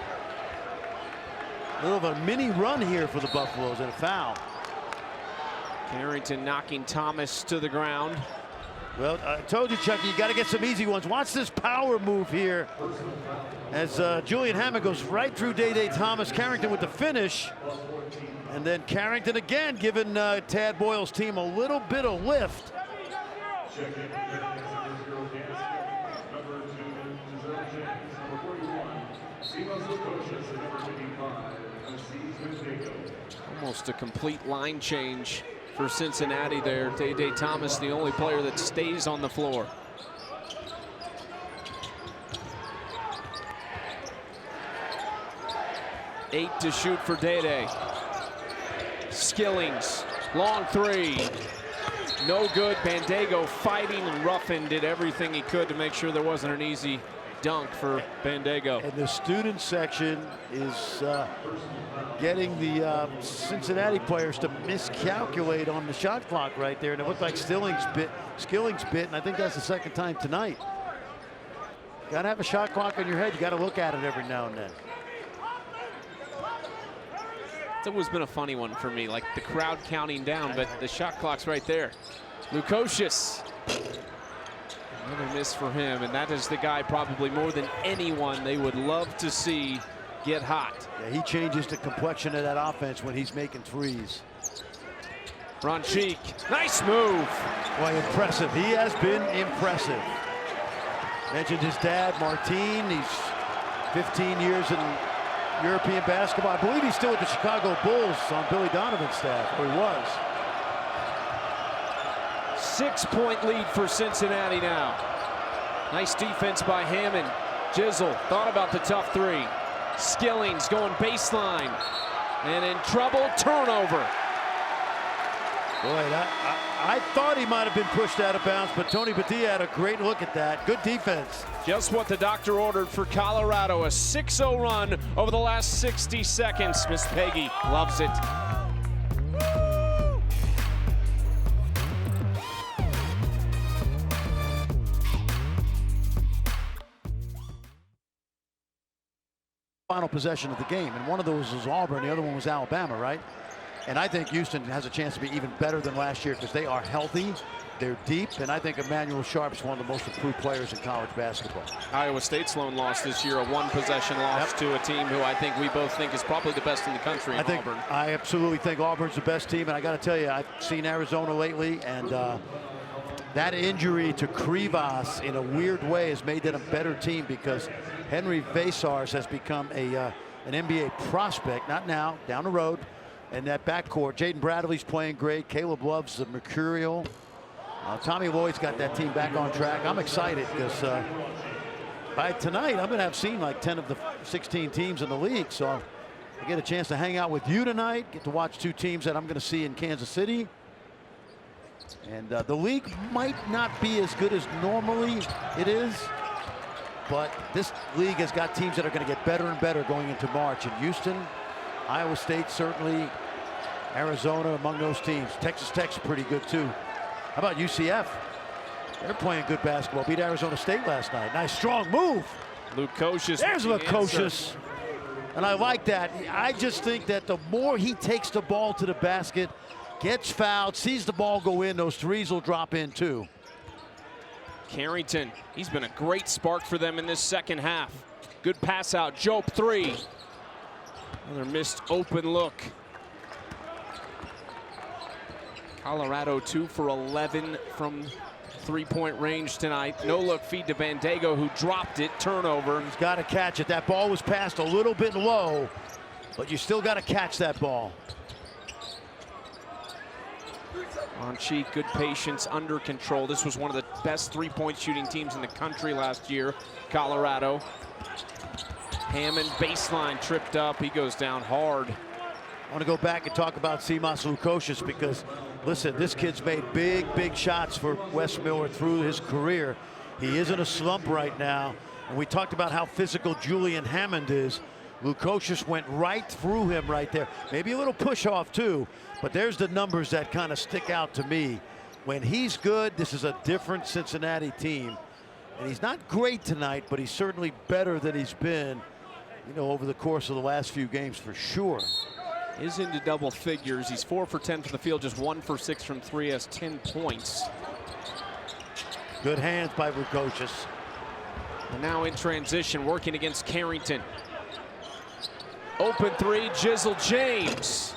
A little of a mini run here for the Buffaloes and a foul. Carrington knocking Thomas to the ground. Well, I told you, Chucky, you got to get some easy ones. Watch this power move here as Julian Hammond goes right through Day Thomas. Carrington with the finish. And then Carrington again giving Tad Boyle's team a little bit of lift. Almost a complete line change for Cincinnati there. Day Thomas, the only player that stays on the floor. Eight to shoot for Day. Skillings, long three. No good. Bandego fighting, and Ruffin did everything he could to make sure there wasn't an easy dunk for Bandego. And the student section is getting the Cincinnati players to miscalculate on the shot clock right there. And it looked like Skillings bit, and I think that's the second time tonight. Got to have a shot clock on your head. You got to look at it every now and then. It's always been a funny one for me, like the crowd counting down, but the shot clock's right there. Lukosius. Another miss for him, and that is the guy probably more than anyone they would love to see get hot. Yeah, he changes the complexion of that offense when he's making threes. Ronchik, nice move. Boy, impressive. He has been impressive. Mentioned his dad, Martin. He's 15 years in European basketball. I believe he's still with the Chicago Bulls on Billy Donovan's staff, or he was. 6-point lead for Cincinnati now. Nice defense by Hammond. Jizzle thought about the tough three. Skillings going baseline. And in trouble, turnover. Boy, I thought he might have been pushed out of bounds, but Tony Padilla had a great look at that. Good defense. Just what the doctor ordered for Colorado. A 6-0 run over the last 60 seconds. Miss Peggy loves it. Final possession of the game, and one of those was Auburn, the other one was Alabama, right? And I think Houston has a chance to be even better than last year because they are healthy, they're deep, and I think Emmanuel Sharp's one of the most improved players in college basketball. Iowa State's lone loss this year, a one-possession loss to a team who I think we both think is probably the best in the country in Auburn. I absolutely think Auburn's the best team, and I got to tell you, I've seen Arizona lately, and that injury to Krivas in a weird way has made them a better team because Henry Vasars has become an NBA prospect, not now, down the road. And that backcourt, Jaden Bradley's playing great. Caleb Love's the mercurial. Tommy Lloyd's got that team back on track. I'm excited because by tonight I'm going to have seen like 10 of the 16 teams in the league. So I get a chance to hang out with you tonight, get to watch two teams that I'm going to see in Kansas City. And the league might not be as good as normally it is, but this league has got teams that are going to get better and better going into March. And Houston, Iowa State, certainly Arizona among those teams. Texas Tech's pretty good too. How about UCF? They're playing good basketball. Beat Arizona State last night. Nice strong move. Lukosius. There's Lukosius. And I like that. I just think that the more he takes the ball to the basket, gets fouled, sees the ball go in, those threes will drop in too. Carrington, he's been a great spark for them in this second half. Good pass out, Jope 3. Another missed open look. Colorado 2 for 11 from three-point range tonight. No look feed to Bandego, who dropped it. Turnover. He's got to catch it. That ball was passed a little bit low, but you still got to catch that ball. On cheek, good patience, under control. This was one of the best three-point shooting teams in the country last year, Colorado. Hammond baseline tripped up. He goes down hard. I want to go back and talk about Simas Lukosius because, listen, this kid's made big shots for Wes Miller through his career. He is in a slump right now. And we talked about how physical Julian Hammond is. Lukosius went right through him right there. Maybe a little push off too, but there's the numbers that kind of stick out to me. When he's good, this is a different Cincinnati team. And he's not great tonight, but he's certainly better than he's been, you know, over the course of the last few games for sure. Is into double figures. He's 4 for 10 from the field, just 1 for 6 from 3, has 10 points. Good hands by Lukosius. And now in transition, working against Carrington. Open 3, Jizzle James.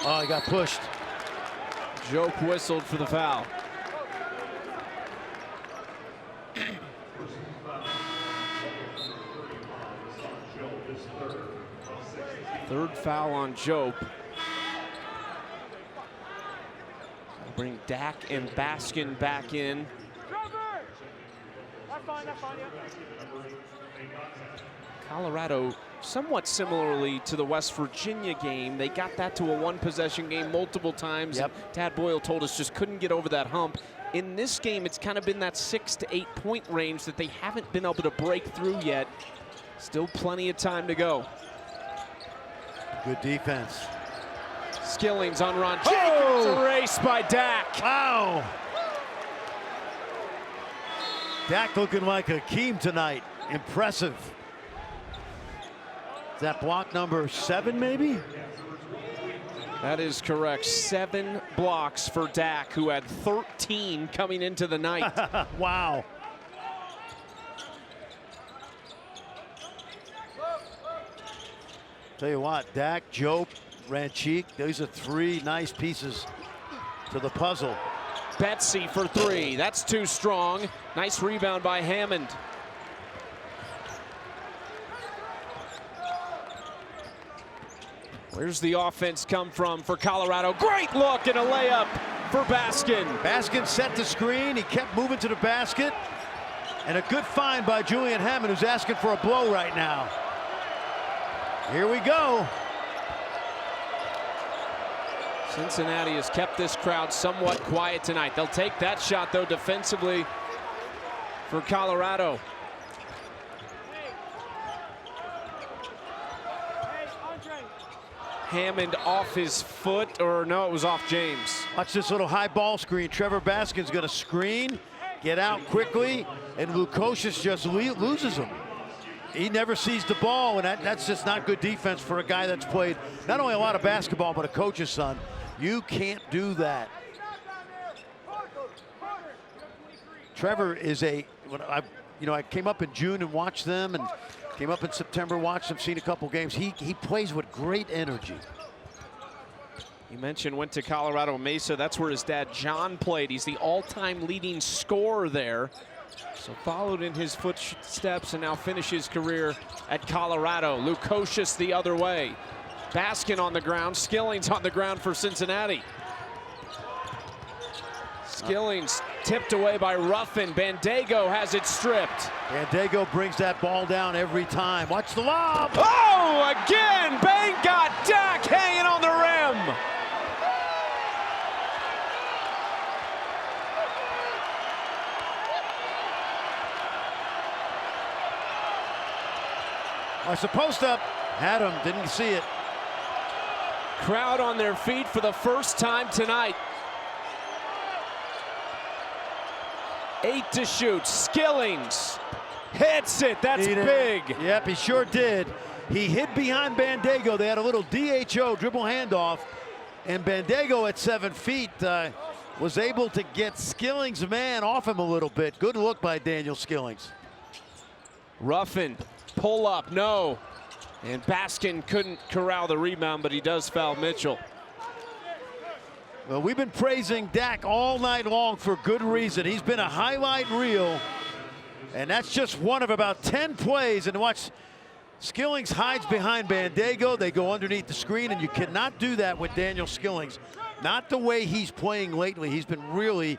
Oh, he got pushed. Joke whistled for the foul. Third foul on Jope. Bring Dak and Baskin back in. Colorado, somewhat similarly to the West Virginia game, they got that to a one-possession game multiple times. Yep. And Tad Boyle told us just couldn't get over that hump. In this game, it's kind of been that 6 to 8 point range that they haven't been able to break through yet. Still plenty of time to go. Good defense. Skillings on Ron Jacobs, erased by Dak. Wow. Dak looking like Hakeem tonight. Impressive. Is that block number 7 maybe? That is correct. 7 blocks for Dak, who had 13 coming into the night. Wow. Tell you what, Dak, Jope, Ranchik, those are 3 nice pieces to the puzzle. Betsy for 3. That's too strong. Nice rebound by Hammond. Where's the offense come from for Colorado? Great look and a layup for Baskin. Baskin set the screen. He kept moving to the basket. And a good find by Julian Hammond, who's asking for a blow right now. Here we go. Cincinnati has kept this crowd somewhat quiet tonight. They'll take that shot, though, defensively for Colorado. Hammond off his foot, or no, it was off James. Watch this little high ball screen. Trevor Baskin's going to screen, get out quickly, and Lukosius just loses him. He never sees the ball, and that's just not good defense for a guy that's played not only a lot of basketball, but a coach's son. You can't do that. Trevor is I came up in June and watched them, and came up in September, watched them, seen a couple games. He plays with great energy. You mentioned went to Colorado Mesa. That's where his dad John played. He's the all-time leading scorer there. So followed in his footsteps and now finishes career at Colorado. Lukosius the other way. Baskin on the ground. Skillings on the ground for Cincinnati. Skillings tipped away by Ruffin. Bandego has it stripped. Bandego brings that ball down every time. Watch the lob. Oh, again, Bang got Dak hanging on the rim. Are supposed to had him, didn't see it. Crowd on their feet for the first time tonight. 8 to shoot. Skillings hits it. That's big. Yep, he sure did. He hid behind Bandego. They had a little DHO, dribble handoff, and Bandego at 7 feet was able to get Skillings' man off him a little bit. Good look by Daniel Skillings. Ruffin, pull up, no. And Baskin couldn't corral the rebound, but he does foul Mitchell. Well, we've been praising Dak all night long for good reason. He's been a highlight reel, and that's just one of about 10 plays. And watch, Skillings hides behind Bandego. They go underneath the screen, and you cannot do that with Daniel Skillings. Not the way he's playing lately. He's been really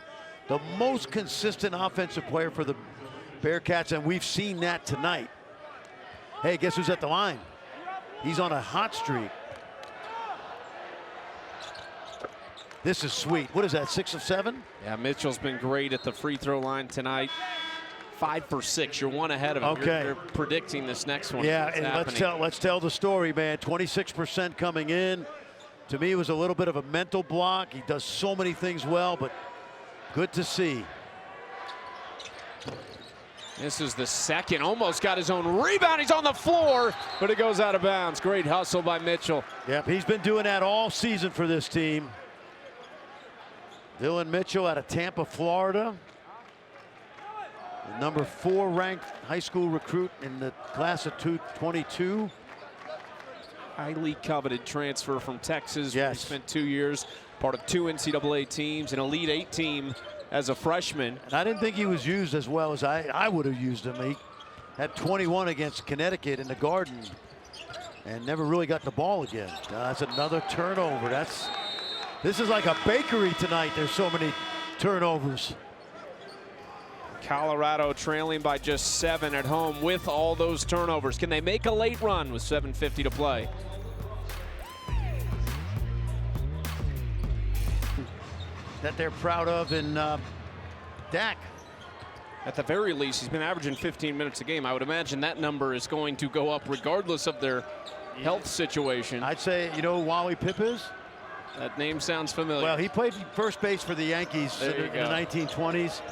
the most consistent offensive player for the Bearcats, and we've seen that tonight. Hey, guess who's at the line? He's on a hot streak. This is sweet. What is that, 6 of 7? Yeah, Mitchell's been great at the free throw line tonight. 5 for 6. You're one ahead of him. Okay. You're predicting this next one. Yeah, and let's tell the story, man. 26% coming in. To me, it was a little bit of a mental block. He does so many things well, but good to see. This is the second. Almost got his own rebound. He's on the floor, but it goes out of bounds. Great hustle by Mitchell. Yep, he's been doing that all season for this team. Dylan Mitchell out of Tampa, Florida. The number 4 ranked high school recruit in the class of 2022. Highly coveted transfer from Texas. Yes. He spent 2 years, part of 2 NCAA teams, an Elite 8 team as a freshman. And I didn't think he was used as well as I would have used him. He had 21 against Connecticut in the Garden and never really got the ball again. That's another turnover. This is like a bakery tonight. There's so many turnovers. Colorado trailing by just 7 at home with all those turnovers. Can they make a late run with 7:50 to play? That they're proud of in Dak. At the very least, he's been averaging 15 minutes a game. I would imagine that number is going to go up regardless of their health situation. I'd say, you know who Wally Pipp is? That name sounds familiar. Well, he played first base for the Yankees in the 1920s.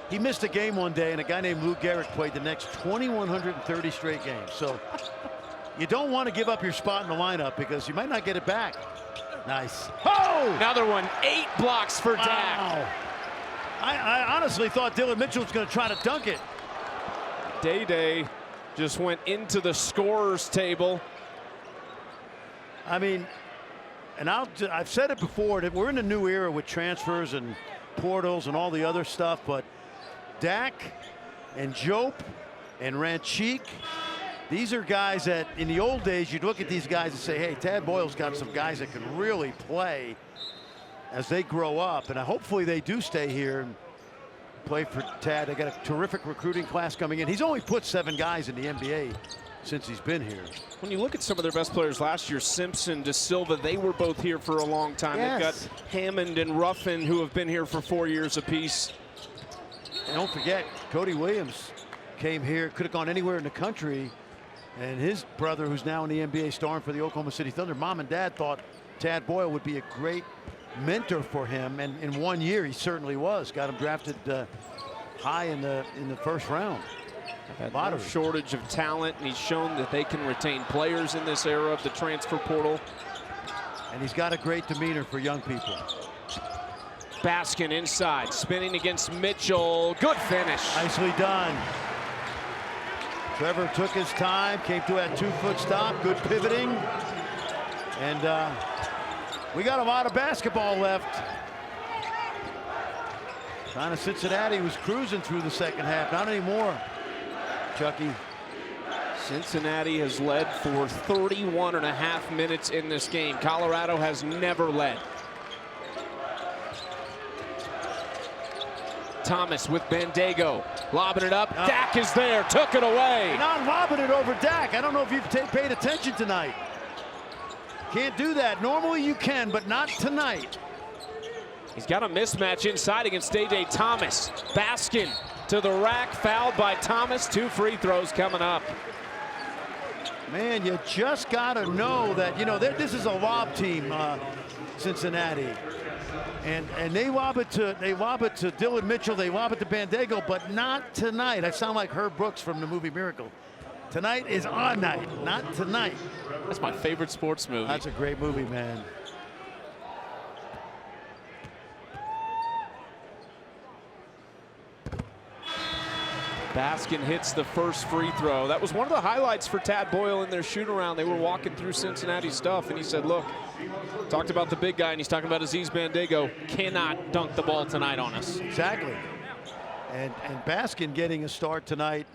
He missed a game one day, and a guy named Lou Gehrig played the next 2,130 straight games. So you don't want to give up your spot in the lineup because you might not get it back. Nice. Oh! Another one. 8 blocks for Dak. Wow. I honestly thought Dylan Mitchell was going to try to dunk it. Day just went into the scorer's table. I mean, and I've said it before, that we're in a new era with transfers and portals and all the other stuff, but Dak and Jope and Ranchik, these are guys that in the old days you'd look at these guys and say, hey, Tad Boyle's got some guys that can really play as they grow up, and hopefully they do stay here and play for Tad. They got a terrific recruiting class coming in. He's only put 7 guys in the NBA since he's been here. When you look at some of their best players last year, Simpson, De Silva, they were both here for a long time. Yes. They've got Hammond and Ruffin, who have been here for 4 years apiece. And don't forget, Cody Williams came here, could have gone anywhere in the country, and his brother, who's now in the NBA starring for the Oklahoma City Thunder, mom and dad thought Tad Boyle would be a great mentor for him, and in 1 year he certainly was. Got him drafted high in the first round. A lot of shortage of talent, and he's shown that they can retain players in this era of the transfer portal. And he's got a great demeanor for young people. Baskin inside, spinning against Mitchell. Good finish. Nicely done. Trevor took his time, came to that 2-foot stop, good pivoting. And we got a lot of basketball left. Kind of Cincinnati was cruising through the second half, not anymore. Chucky. Cincinnati has led for 31.5 minutes in this game. Colorado has never led. Thomas with Bandego, lobbing it up. Dak is there, took it away. Not lobbing it over Dak. I don't know if you've paid attention tonight. Can't do that. Normally you can, but not tonight. He's got a mismatch inside against A.J. Thomas. Baskin to the rack, fouled by Thomas. 2 free throws coming up. Man, you just got to know that, you know, this is a lob team, Cincinnati. And they lob it to Dylan Mitchell, they lob it to Bandego, but not tonight. I sound like Herb Brooks from the movie Miracle. Tonight is our night, not tonight. That's my favorite sports movie. That's a great movie, man. Baskin hits the first free throw. That was one of the highlights for Tad Boyle in their shoot-around. They were walking through Cincinnati stuff, and he said, look, talked about the big guy, and he's talking about Aziz Bandego, cannot dunk the ball tonight on us. Exactly. And Baskin getting a start tonight.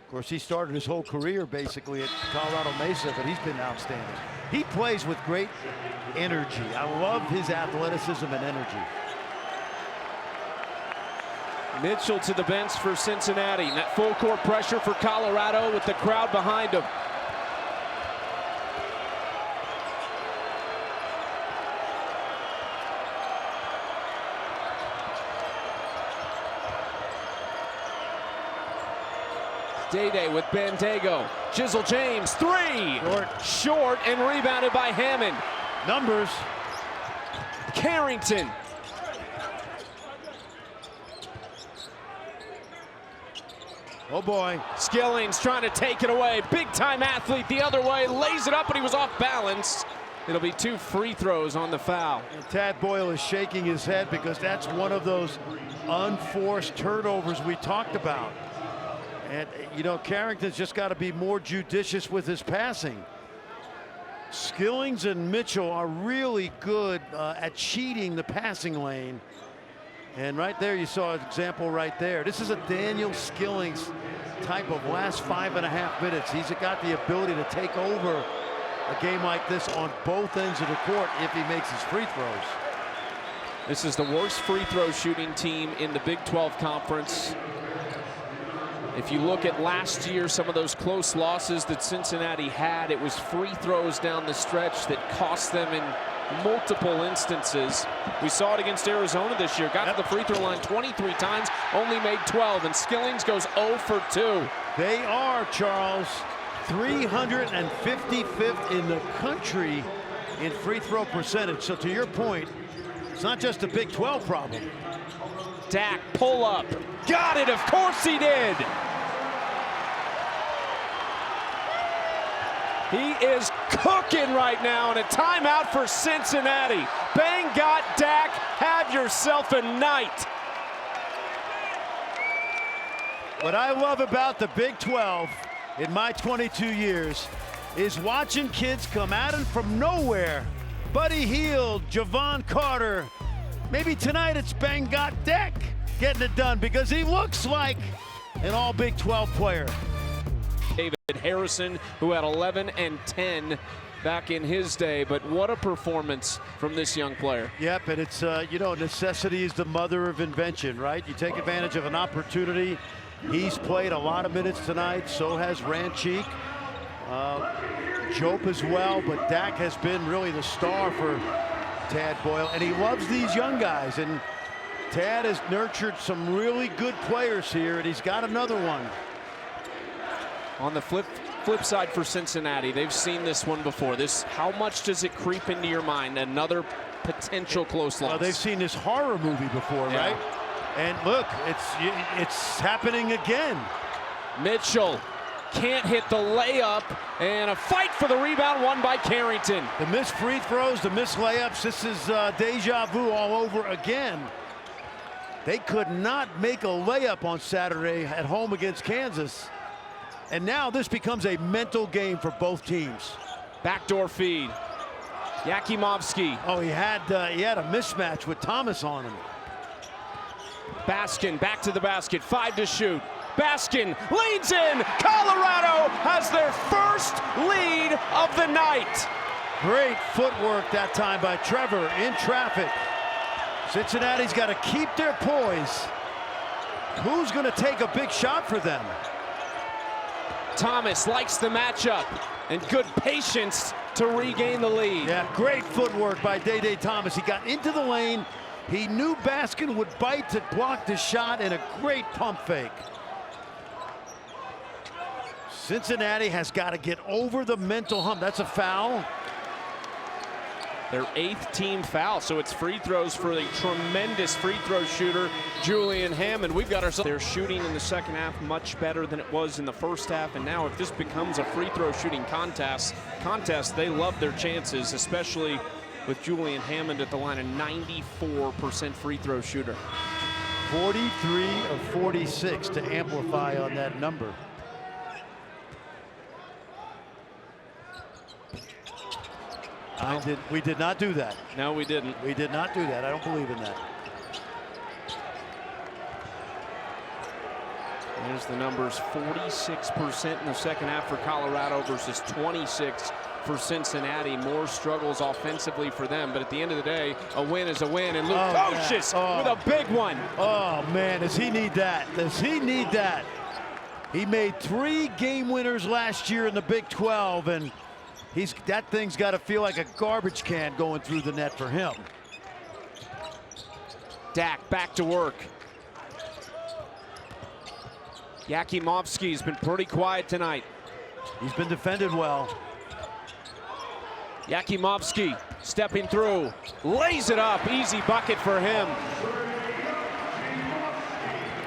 Of course, he started his whole career basically at Colorado Mesa, but he's been outstanding. He plays with great energy. I love his athleticism and energy. Mitchell to the bench for Cincinnati. And that full court pressure for Colorado with the crowd behind him. Day with Bandego. Jizzle James, three. Short and rebounded by Hammond. Numbers. Carrington. Oh boy. Skillings trying to take it away. Big time athlete the other way. Lays it up, but he was off balance. It'll be 2 free throws on the foul. And Tad Boyle is shaking his head because that's one of those unforced turnovers we talked about. And, you know, Carrington's just got to be more judicious with his passing. Skillings and Mitchell are really good at cheating the passing lane. And right there, you saw an example right there. This is a Daniel Skillings type of last 5.5 minutes. He's got the ability to take over a game like this on both ends of the court if he makes his free throws. This is the worst free throw shooting team in the Big 12 Conference. If you look at last year, some of those close losses that Cincinnati had, it was free throws down the stretch that cost them in multiple instances. We saw it against Arizona this year. Got to the free throw line 23 times, only made 12, and Skillings goes 0 for 2. They are, Charles, 355th in the country in free throw percentage. So to your point, it's not just a Big 12 problem. Dak, pull up. Got it, of course he did. He is cooking right now, and a timeout for Cincinnati. Bang got Dak, have yourself a night. What I love about the Big 12 in my 22 years is watching kids come at him from nowhere. Buddy Hield, Javon Carter. Maybe tonight it's Bang got Dak getting it done because he looks like an all Big 12 player. David Harrison, who had 11 and 10 back in his day, but what a performance from this young player. Yep, and it's, you know, necessity is the mother of invention, right? You take advantage of an opportunity. He's played a lot of minutes tonight, so has Ranchik. Jope as well, but Dak has been really the star for Tad Boyle, and he loves these young guys, and Tad has nurtured some really good players here, and he's got another one. On the flip side for Cincinnati, they've seen this one before. How much does it creep into your mind? Another potential close loss. Well, they've seen this horror movie before, yeah. Right? And look, it's happening again. Mitchell can't hit the layup, and a fight for the rebound won by Carrington. The missed free throws, the missed layups, this is deja vu all over again. They could not make a layup on Saturday at home against Kansas. And now this becomes a mental game for both teams. Backdoor feed. Yakimovsky. Oh, he had a mismatch with Thomas on him. Baskin back to the basket, 5 to shoot. Baskin leads in. Colorado has their first lead of the night. Great footwork that time by Trevor in traffic. Cincinnati's got to keep their poise. Who's going to take a big shot for them? Thomas likes the matchup and good patience to regain the lead. Yeah, great footwork by Day Thomas. He got into the lane. He knew Baskin would bite to block the shot, and a great pump fake. Cincinnati has got to get over the mental hump. That's a foul. Their 8th team foul, so it's free throws for the tremendous free throw shooter, Julian Hammond. We've got ourselves. They're shooting in the second half much better than it was in the first half, and now if this becomes a free throw shooting contest, they love their chances, especially with Julian Hammond at the line, a 94% free throw shooter. 43 of 46 to amplify on that number. We did not do that. No, we didn't. We did not do that. I don't believe in that. There's the numbers, 46% in the second half for Colorado versus 26 for Cincinnati. More struggles offensively for them, but at the end of the day, a win is a win, and Lukosius with a big one. Oh, man, does he need that? Does he need that? He made 3 game winners last year in the Big 12, and that thing's got to feel like a garbage can going through the net for him. Dak back to work. Yakimovsky's been pretty quiet tonight. He's been defended well. Yakimovsky stepping through, lays it up, easy bucket for him.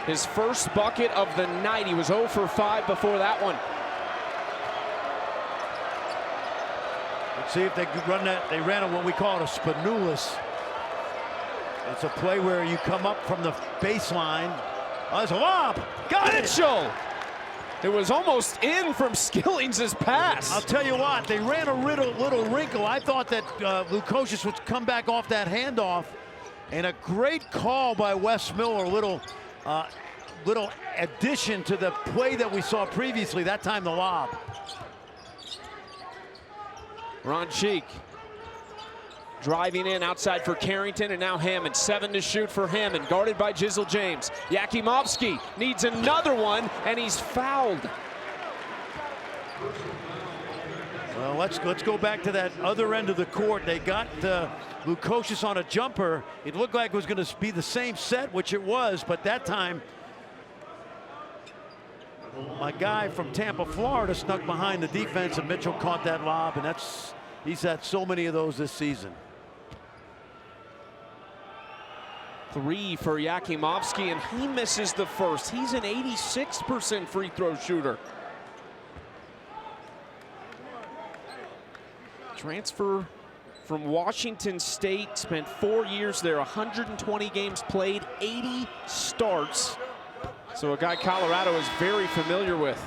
His first bucket of the night. He was 0 for 5 before that one. Let's see if they could run that. They ran what we call a Spanulis. It's a play where you come up from the baseline. Oh, there's a lob. Got it. Mitchell. It was almost in from Skillings' pass. I'll tell you what, they ran a little wrinkle. I thought that Lukosius would come back off that handoff, and a great call by Wes Miller. Little addition to the play that we saw previously. That time the lob. Ron Cheek driving in outside for Carrington, and now Hammond. 7 to shoot for Hammond, guarded by Jizzle James. Yakimovsky needs another one, and he's fouled. Well, let's go back to that other end of the court. They got Lukosius on a jumper. It looked like it was going to be the same set, which it was, but that time my guy from Tampa, Florida, snuck behind the defense, and Mitchell caught that lob, and he's had so many of those this season. 3 for Yakimovsky, and he misses the first. He's an 86% free throw shooter. Transfer from Washington State, spent 4 years there, 120 games played, 80 starts. So a guy Colorado is very familiar with.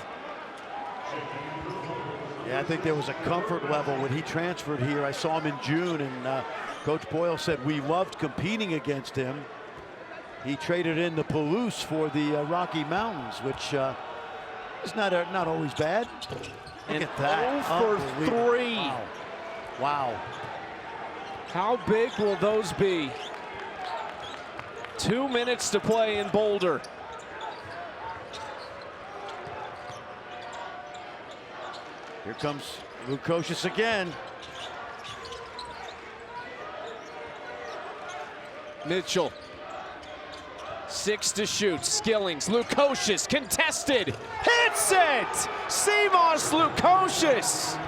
Yeah, I think there was a comfort level when he transferred here. I saw him in June, and Coach Boyle said we loved competing against him. He traded in the Palouse for the Rocky Mountains, which is not always bad. Look at that. 0 for 3. Wow. How big will those be? 2 minutes to play in Boulder. Here comes Lukosius again. Mitchell. 6 to shoot. Skillings. Lukosius contested. Hits it! Seamus Lukosius.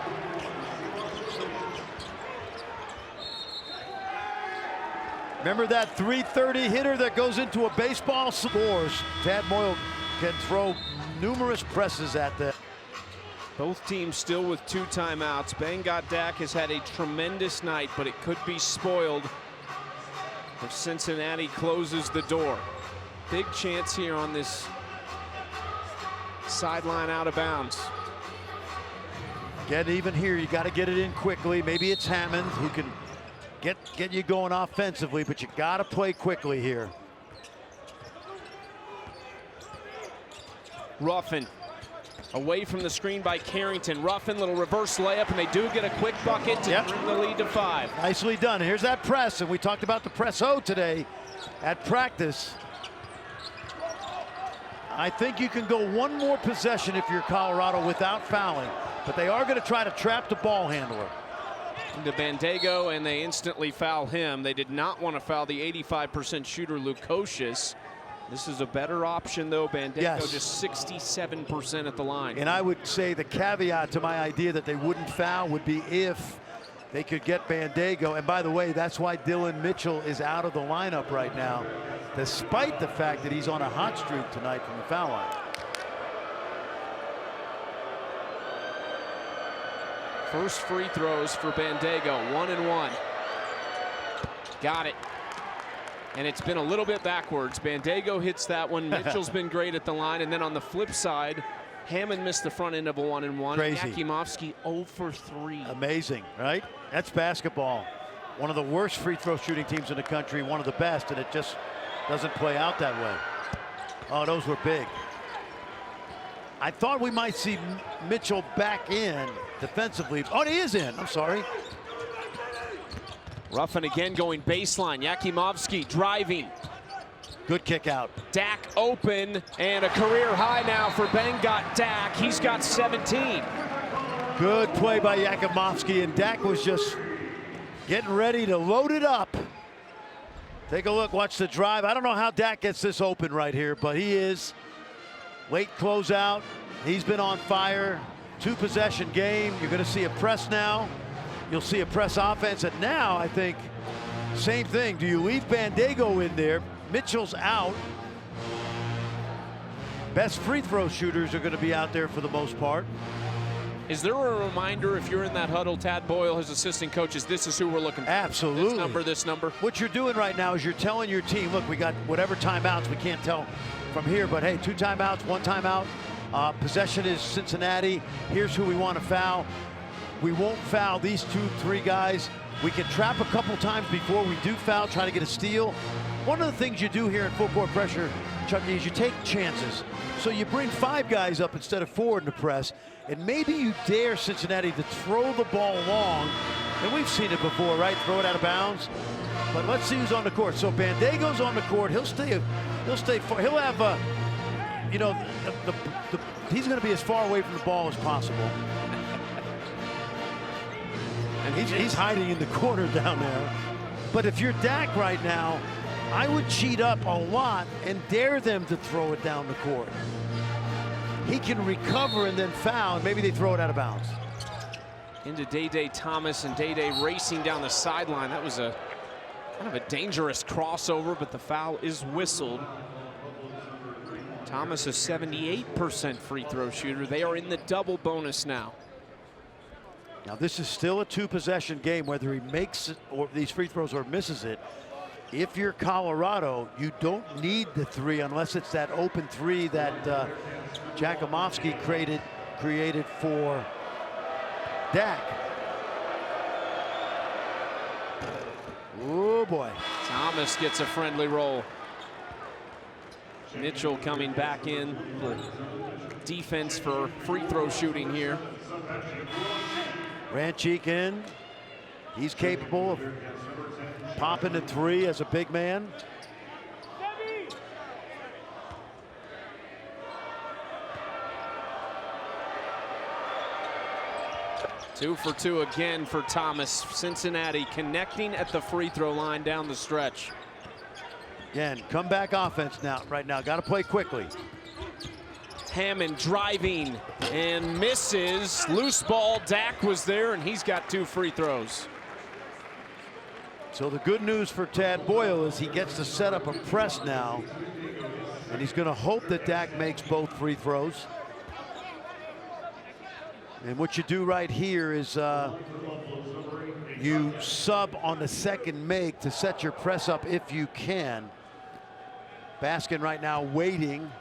Remember that 330 hitter that goes into a baseball? Scores. Tad Moyle can throw numerous presses at that. Both teams still with 2 timeouts. Bengot Dak has had a tremendous night, but it could be spoiled if Cincinnati closes the door. Big chance here on this sideline out of bounds. Get even here, you got to get it in quickly. Maybe it's Hammond who can get you going offensively, but you got to play quickly here. Ruffin away from the screen by Carrington. Ruffin, little reverse layup, and they do get a quick bucket to bring the lead to 5. Nicely done. Here's that press, and we talked about the press-o today at practice. I think you can go one more possession if you're Colorado without fouling, but they are going to try to trap the ball handler. To Bandego, and they instantly foul him. They did not want to foul the 85% shooter Lukosius. This is a better option, though. Bandego just 67% at the line. And I would say the caveat to my idea that they wouldn't foul would be if they could get Bandego. And by the way, that's why Dylan Mitchell is out of the lineup right now, despite the fact that he's on a hot streak tonight from the foul line. First free throws for Bandego, 1 and 1. Got it. And it's been a little bit backwards. Bandego hits that one. Mitchell's been great at the line. And then on the flip side, Hammond missed the front end of a 1 and 1. Crazy. Yakimovsky 0 for 3. Amazing, right? That's basketball. One of the worst free throw shooting teams in the country, one of the best, and it just doesn't play out that way. Oh, those were big. I thought we might see Mitchell back in defensively. Oh, he is in. I'm sorry. Ruffin again going baseline. Yakimovsky driving. Good kick out. Dak open, and a career high now for Bengot Dak. He's got 17. Good play by Yakimovsky, and Dak was just getting ready to load it up. Take a look, watch the drive. I don't know how Dak gets this open right here, but he is. Late closeout. He's been on fire. 2-possession game. You're going to see a press now. You'll see a press offense, and now I think same thing. Do you leave Bandego in there? Mitchell's out. Best free throw shooters are going to be out there for the most part. Is there a reminder if you're in that huddle, Tad Boyle, his assistant coaches, this is who we're looking for? Absolutely. This number. What you're doing right now is you're telling your team, look, we got whatever timeouts, we can't tell from here, but hey, 2 timeouts, 1 timeout. Possession is Cincinnati. Here's who we want to foul. We won't foul these 2-3 guys. We can trap a couple times before we do foul, try to get a steal. One of the things you do here in full court pressure, Chucky, is you take chances. So you bring 5 guys up instead of 4 in the press, and maybe you dare Cincinnati to throw the ball long. And we've seen it before, right? Throw it out of bounds. But let's see who's on the court. So Bandego's on the court. He'll stay far. He'll have he's going to be as far away from the ball as possible. And he's hiding in the corner down there. But if you're Dak right now, I would cheat up a lot and dare them to throw it down the court. He can recover and then foul, and maybe they throw it out of bounds. Into Day-Day Thomas, and Day-Day racing down the sideline. That was a kind of a dangerous crossover, but the foul is whistled. Thomas, a 78% free throw shooter. They are in the double bonus now. Now this is still a 2-possession game, whether he makes it or these free throws or misses it. If you're Colorado, you don't need the 3 unless it's that open 3 that Yakimovsky created for Dak. Oh boy. Thomas gets a friendly roll. Mitchell coming back in. Defense for free throw shooting here. Ranchik in. He's capable of popping the 3 as a big man. Two for 2 again for Thomas. Cincinnati connecting at the free throw line down the stretch. Again, comeback offense right now. Got to play quickly. Hammond driving and misses. Loose ball. Dak was there, and he's got 2 free throws. So the good news for Tad Boyle is he gets to set up a press now, and he's going to hope that Dak makes both free throws. And what you do right here is you sub on the second make to set your press up if you can. Baskin right now waiting.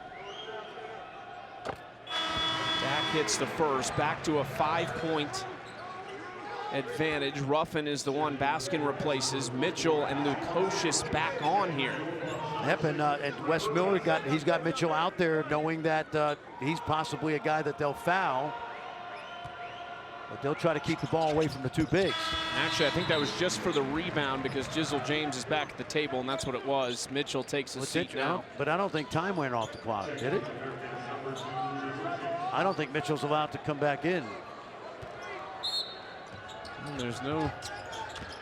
Dak hits the first, back to a 5-point advantage. Ruffin is the one Baskin replaces. Mitchell and Lukosius back on here. Yep, and Wes Miller he's got Mitchell out there knowing that he's possibly a guy that they'll foul. But they'll try to keep the ball away from the 2 bigs. Actually, I think that was just for the rebound because Jizzle James is back at the table, and that's what it was. Mitchell takes a seat now. But I don't think time went off the clock, did it? I don't think Mitchell's allowed to come back in. There's no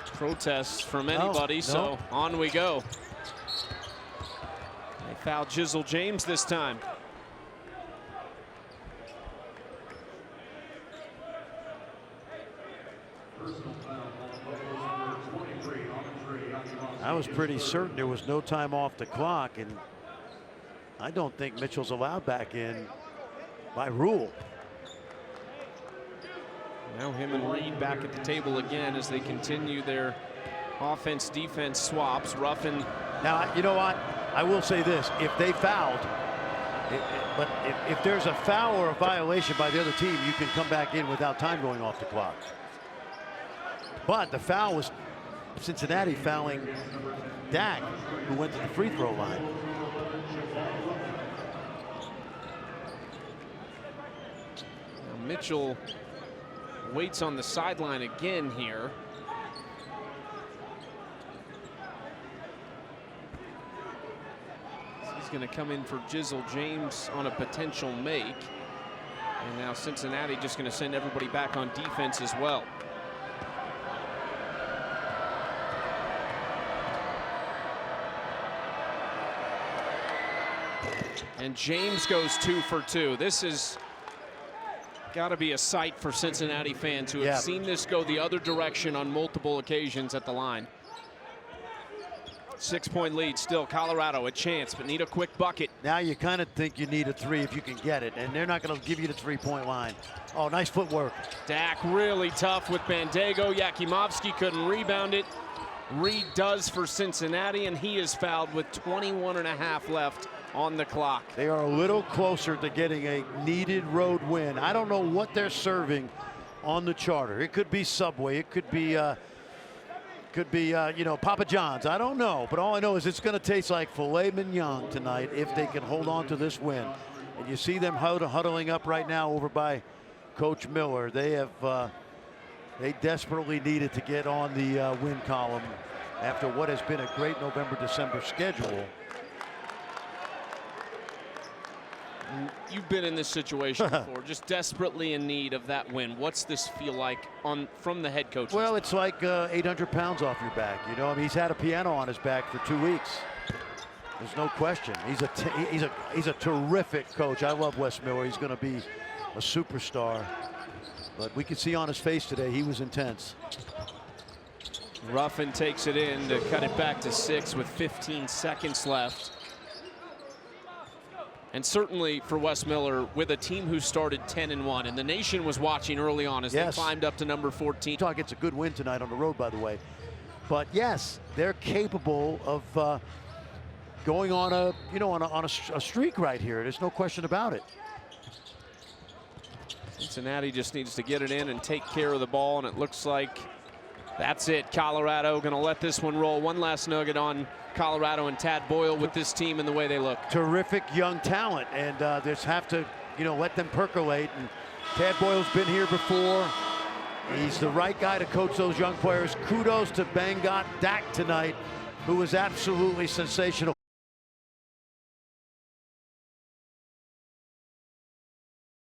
protests from anybody, so on we go. They fouled Jizzle James this time. I was pretty certain there was no time off the clock, and I don't think Mitchell's allowed back in by rule. Now him and Reed back at the table again as they continue their offense-defense swaps. Ruffin. Now, you know what? I will say this. If they fouled, but if there's a foul or a violation by the other team, you can come back in without time going off the clock. But the foul was Cincinnati fouling Dak, who went to the free throw line. Now Mitchell waits on the sideline again here. He's going to come in for Jizzle James on a potential make. And now Cincinnati just going to send everybody back on defense as well. And James goes 2 for 2. This is got to be a sight for Cincinnati fans who have seen this go the other direction on multiple occasions at the line. 6-point lead still. Colorado a chance, but need a quick bucket. Now you kind of think you need a 3 if you can get it, and they're not going to give you the 3-point line. Oh, nice footwork. Dak really tough with Bandego. Yakimovsky couldn't rebound it. Reed does for Cincinnati, and he is fouled with 21.5 left on the clock. They are a little closer to getting a needed road win. I don't know what they're serving on the charter. It could be Subway. It could be you know, Papa John's. I don't know, but all I know is it's going to taste like filet mignon tonight if they can hold on to this win. And you see them huddling up right now over by Coach Miller. They have they desperately needed to get on the win column after what has been a great November-December schedule. You've been in this situation before, just desperately in need of that win. What's this feel like from the head coach? Well, it's like 800 pounds off your back. You know, I mean, he's had a piano on his back for 2 weeks. There's no question. He's a terrific coach. I love Wes Miller. He's going to be a superstar. But we could see on his face today he was intense. Ruffin takes it in to cut it back to 6 with 15 seconds left. And certainly for Wes Miller, with a team who started 10-1, and the nation was watching early on as they climbed up to number 14. Utah gets a good win tonight on the road, by the way. But yes, they're capable of going on a streak right here. There's no question about it. Cincinnati just needs to get it in and take care of the ball, and it looks like that's it. Colorado going to let this one roll. One last nugget on Colorado and Tad Boyle with this team and the way they look. Terrific young talent, and just have to, let them percolate. And Tad Boyle's been here before. He's the right guy to coach those young players. Kudos to Bangot Dak tonight, who was absolutely sensational.